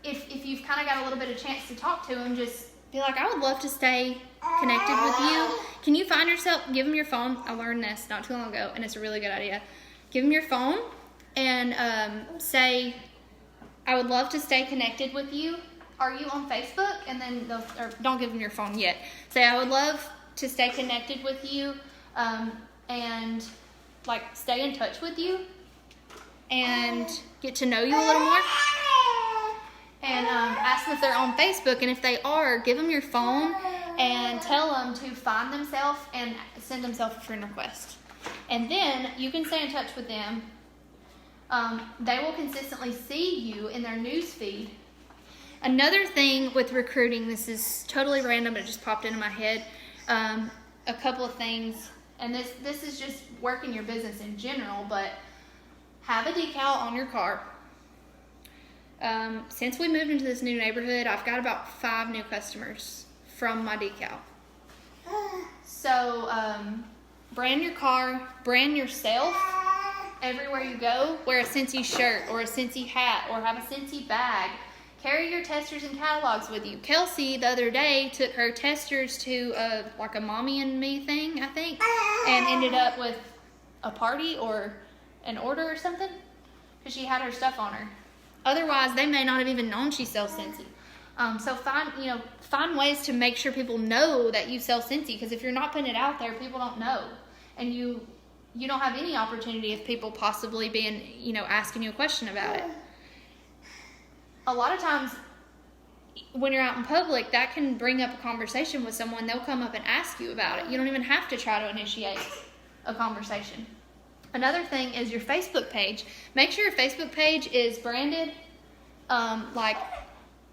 if you've kind of got a little bit of chance to talk to them, just be like, I would love to stay connected with you. Can you find yourself, give them your phone. I learned this not too long ago, and it's a really good idea. Give them your phone and say, I would love to stay connected with you. Are you on Facebook? And then or don't give them your phone yet. Say, I would love to stay connected with you, and like stay in touch with you and get to know you a little more. And ask them if they're on Facebook, and if they are, give them your phone and tell them to find themselves and send themselves a friend request. And then you can stay in touch with them. They will consistently see you in their news feed. Another thing with recruiting, this is totally random, it just popped into my head. A couple of things, and this is just working your business in general, but have a decal on your car. Since we moved into this new neighborhood, I've got about 5 new customers from my decal. So, brand your car, brand yourself. Everywhere you go, wear a Scentsy shirt or a Scentsy hat or have a Scentsy bag. Carry your testers and catalogs with you. Kelsey, the other day, took her testers to like a mommy and me thing, I think, and ended up with a party or an order or something because she had her stuff on her. Otherwise, they may not have even known she sells Scentsy. So find ways to make sure people know that you sell Scentsy, because if you're not putting it out there, people don't know, and you don't have any opportunity of people possibly being, asking you a question about it. A lot of times when you're out in public, that can bring up a conversation with someone. They'll come up and ask you about it. You don't even have to try to initiate a conversation. Another thing is your Facebook page. Make sure your Facebook page is branded.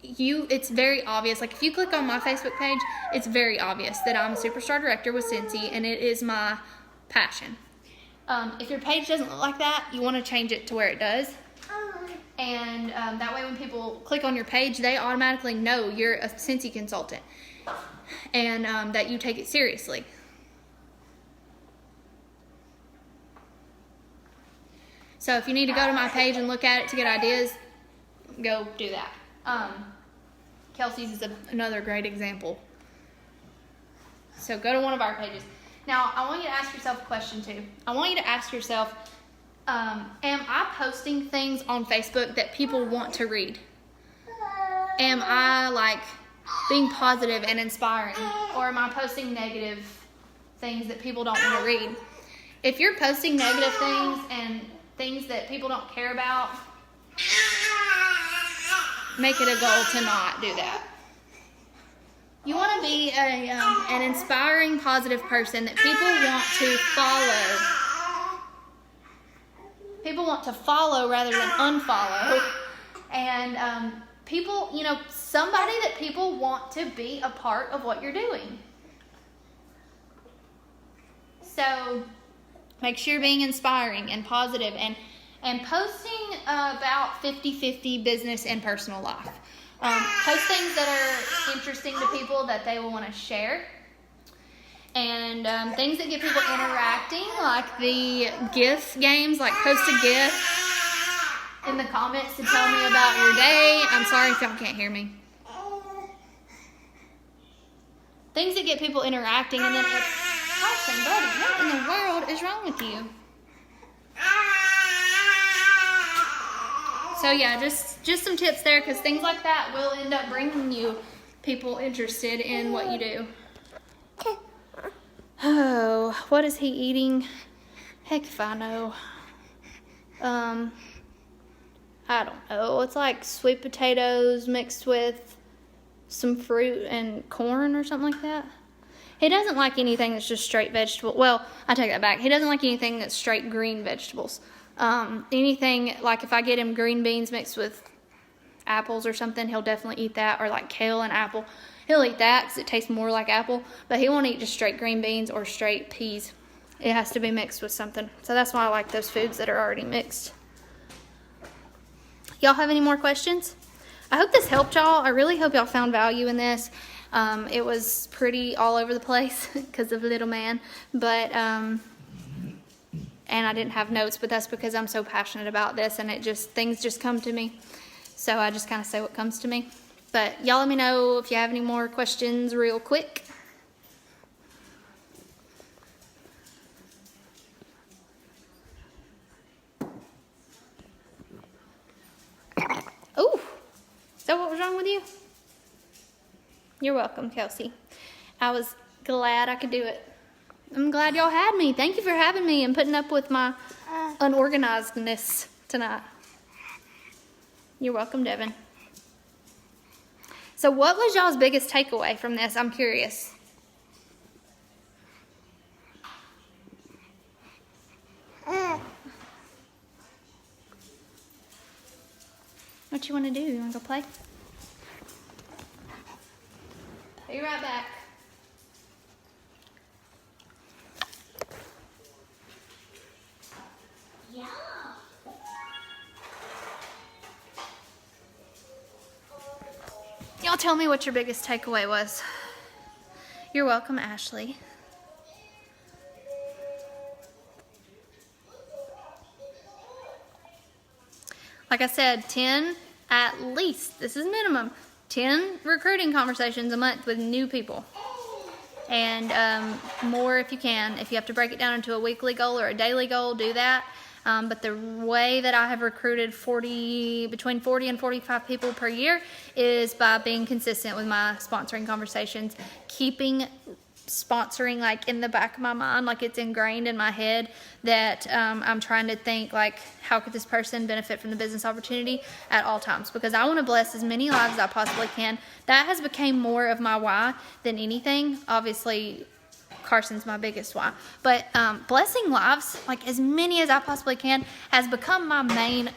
It's very obvious. Like if you click on my Facebook page, it's very obvious that I'm a Superstar Director with Scentsy, and it is my passion. If your page doesn't look like that, you want to change it to where it does. And that way when people click on your page, they automatically know you're a Scentsy consultant and that you take it seriously. So if you need to go to my page and look at it to get ideas, go do that. Kelsey's is another great example. So go to one of our pages. Now, I want you to ask yourself a question too. I want you to ask yourself, am I posting things on Facebook that people want to read? Am I being positive and inspiring? Or am I posting negative things that people don't want to read? If you're posting negative things and things that people don't care about, make it a goal to not do that. You want to be an inspiring, positive person that people want to follow. People want to follow rather than unfollow. And people, somebody that people want to be a part of what you're doing. So make sure you're being inspiring and positive and posting about 50-50 business and personal life. Post things that are interesting to people that they will want to share. And things that get people interacting, like the GIF games, like post a GIF in the comments to tell me about your day. I'm sorry if y'all can't hear me. Things that get people interacting, and then Carson, buddy, what in the world is wrong with you? So yeah, just some tips there, because things like that will end up bringing you people interested in what you do. Oh, what is he eating? Heck if I know. I don't know. It's like sweet potatoes mixed with some fruit and corn or something like that. He doesn't like anything that's just straight vegetable. Well, I take that back. He doesn't like anything that's straight green vegetables. Anything, like if I get him green beans mixed with apples or something, he'll definitely eat that, or like kale and apple. He'll eat that because it tastes more like apple, but he won't eat just straight green beans or straight peas. It has to be mixed with something. So that's why I like those foods that are already mixed. Y'all have any more questions? I hope this helped y'all. I really hope y'all found value in this. It was pretty all over the place because of little man, but and I didn't have notes, but that's because I'm so passionate about this, and things just come to me. So I just kind of say what comes to me. But y'all let me know if you have any more questions real quick. Oh, is that what was wrong with you? You're welcome, Kelsey. I was glad I could do it. I'm glad y'all had me. Thank you for having me and putting up with my unorganizedness tonight. You're welcome, Devin. So what was y'all's biggest takeaway from this? I'm curious. What you want to do? You want to go play? Be right back. Yeah. Y'all tell me what your biggest takeaway was. You're welcome, Ashley. Like I said, 10 at least, this is minimum, 10 recruiting conversations a month with new people. And more if you can. If you have to break it down into a weekly goal or a daily goal, do that. But the way that I have recruited between 40 and 45 people per year is by being consistent with my sponsoring conversations, keeping sponsoring like in the back of my mind, like it's ingrained in my head that I'm trying to think like, how could this person benefit from the business opportunity at all times, because I want to bless as many lives as I possibly can. That has become more of my why than anything. Obviously Carson's my biggest why, but blessing lives, like as many as I possibly can, has become my main.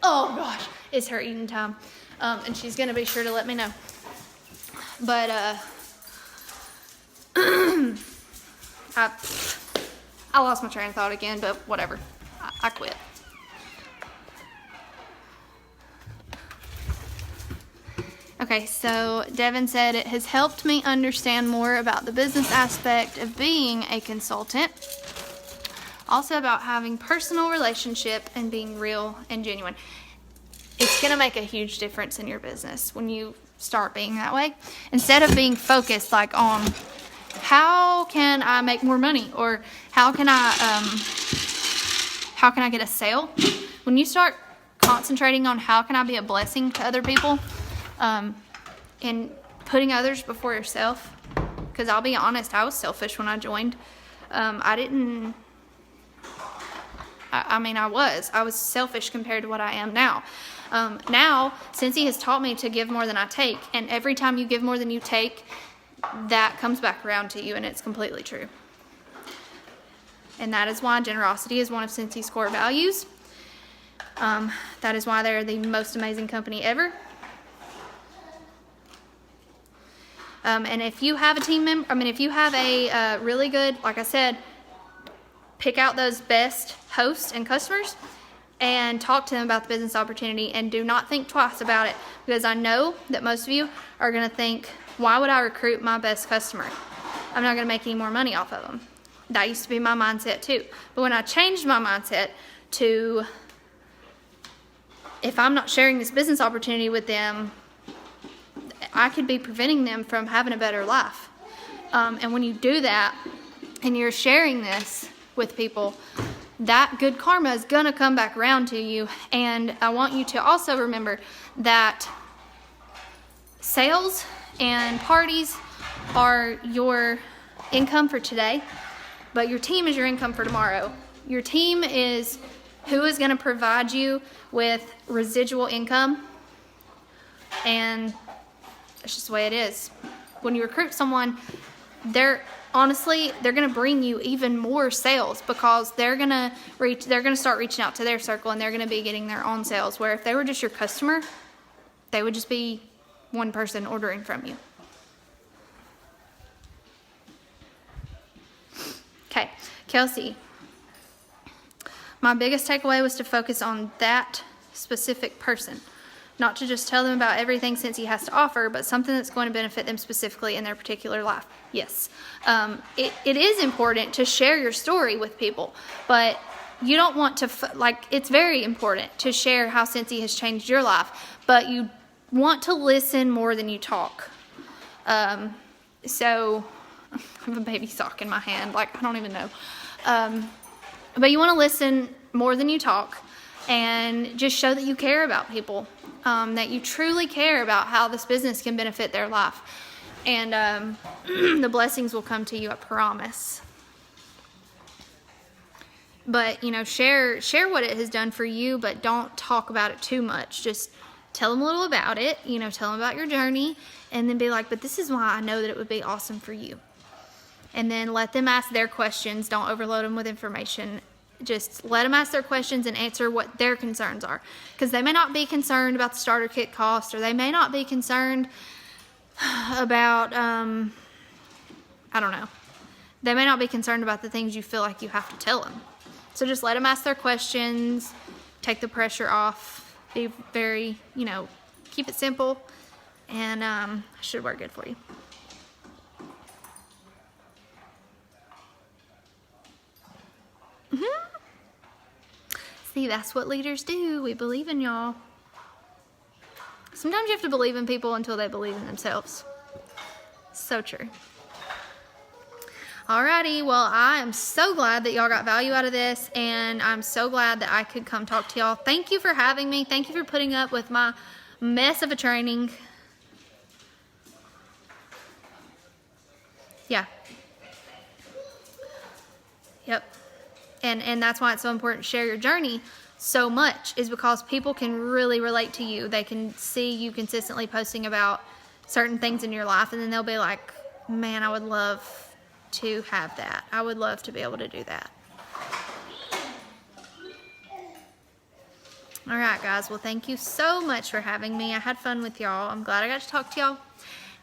Oh gosh, it's her eating time, and she's gonna be sure to let me know. But I lost my train of thought again, but whatever. I quit. Okay, so Devin said it has helped me understand more about the business aspect of being a consultant. Also about having personal relationship and being real and genuine. It's going to make a huge difference in your business when you start being that way. Instead of being focused like on how can I make more money, or how can I get a sale? When you start concentrating on how can I be a blessing to other people, and putting others before yourself, because I'll be honest, I was selfish when I joined. I was selfish compared to what I am now. Now, since he has taught me to give more than I take, and every time you give more than you take, that comes back around to you, and it's completely true. And that is why generosity is one of Cincy's core values. That is why they're the most amazing company ever. And if you have a team member, if you have a really good, like I said, pick out those best hosts and customers and talk to them about the business opportunity, and do not think twice about it, because I know that most of you are going to think, why would I recruit my best customer? I'm not going to make any more money off of them. That used to be my mindset too. But when I changed my mindset to if I'm not sharing this business opportunity with them, I could be preventing them from having a better life. And when you do that and you're sharing this with people, that good karma is going to come back around to you. And I want you to also remember that sales and parties are your income for today, but your team is your income for tomorrow. Your team is who is going to provide you with residual income, and it's just the way it is. When you recruit someone, they're going to bring you even more sales, because they're going to start reaching out to their circle, and they're going to be getting their own sales, where if they were just your customer, they would just be one person ordering from you. Okay, Kelsey, my biggest takeaway was to focus on that specific person. Not to just tell them about everything Cincy has to offer, but something that's going to benefit them specifically in their particular life. Yes, it is important to share your story with people, but you don't want to, it's very important to share how Cincy has changed your life, but you want to listen more than you talk. So, I have a baby sock in my hand, I don't even know. But you want to listen more than you talk, and just show that you care about people, that you truly care about how this business can benefit their life. And the blessings will come to you, I promise. But, share what it has done for you, but don't talk about it too much. Just tell them a little about it, tell them about your journey, and then be like, but this is why I know that it would be awesome for you. And then let them ask their questions. Don't overload them with information. Just let them ask their questions and answer what their concerns are. Because they may not be concerned about the starter kit cost, or they may not be concerned about, I don't know. They may not be concerned about the things you feel like you have to tell them. So just let them ask their questions. Take the pressure off. Be very, keep it simple. And it should work good for you. See, that's what leaders do. We believe in y'all. Sometimes you have to believe in people until they believe in themselves. So true. Alrighty, well, I am so glad that y'all got value out of this, and I'm so glad that I could come talk to y'all. Thank you for having me. Thank you for putting up with my mess of a training. Yeah. Yep. And that's why it's so important to share your journey so much, is because people can really relate to you. They can see you consistently posting about certain things in your life, and then they'll be like, man, I would love to have that. I would love to be able to do that. All right, guys. Well, thank you so much for having me. I had fun with y'all. I'm glad I got to talk to y'all.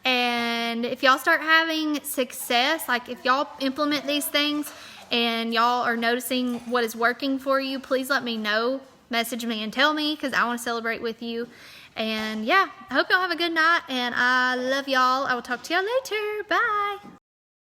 And if y'all start having success, if y'all implement these things, and y'all are noticing what is working for you, please let me know. Message me and tell me, because I want to celebrate with you. And yeah, I hope y'all have a good night, and I love y'all. I will talk to y'all later. Bye.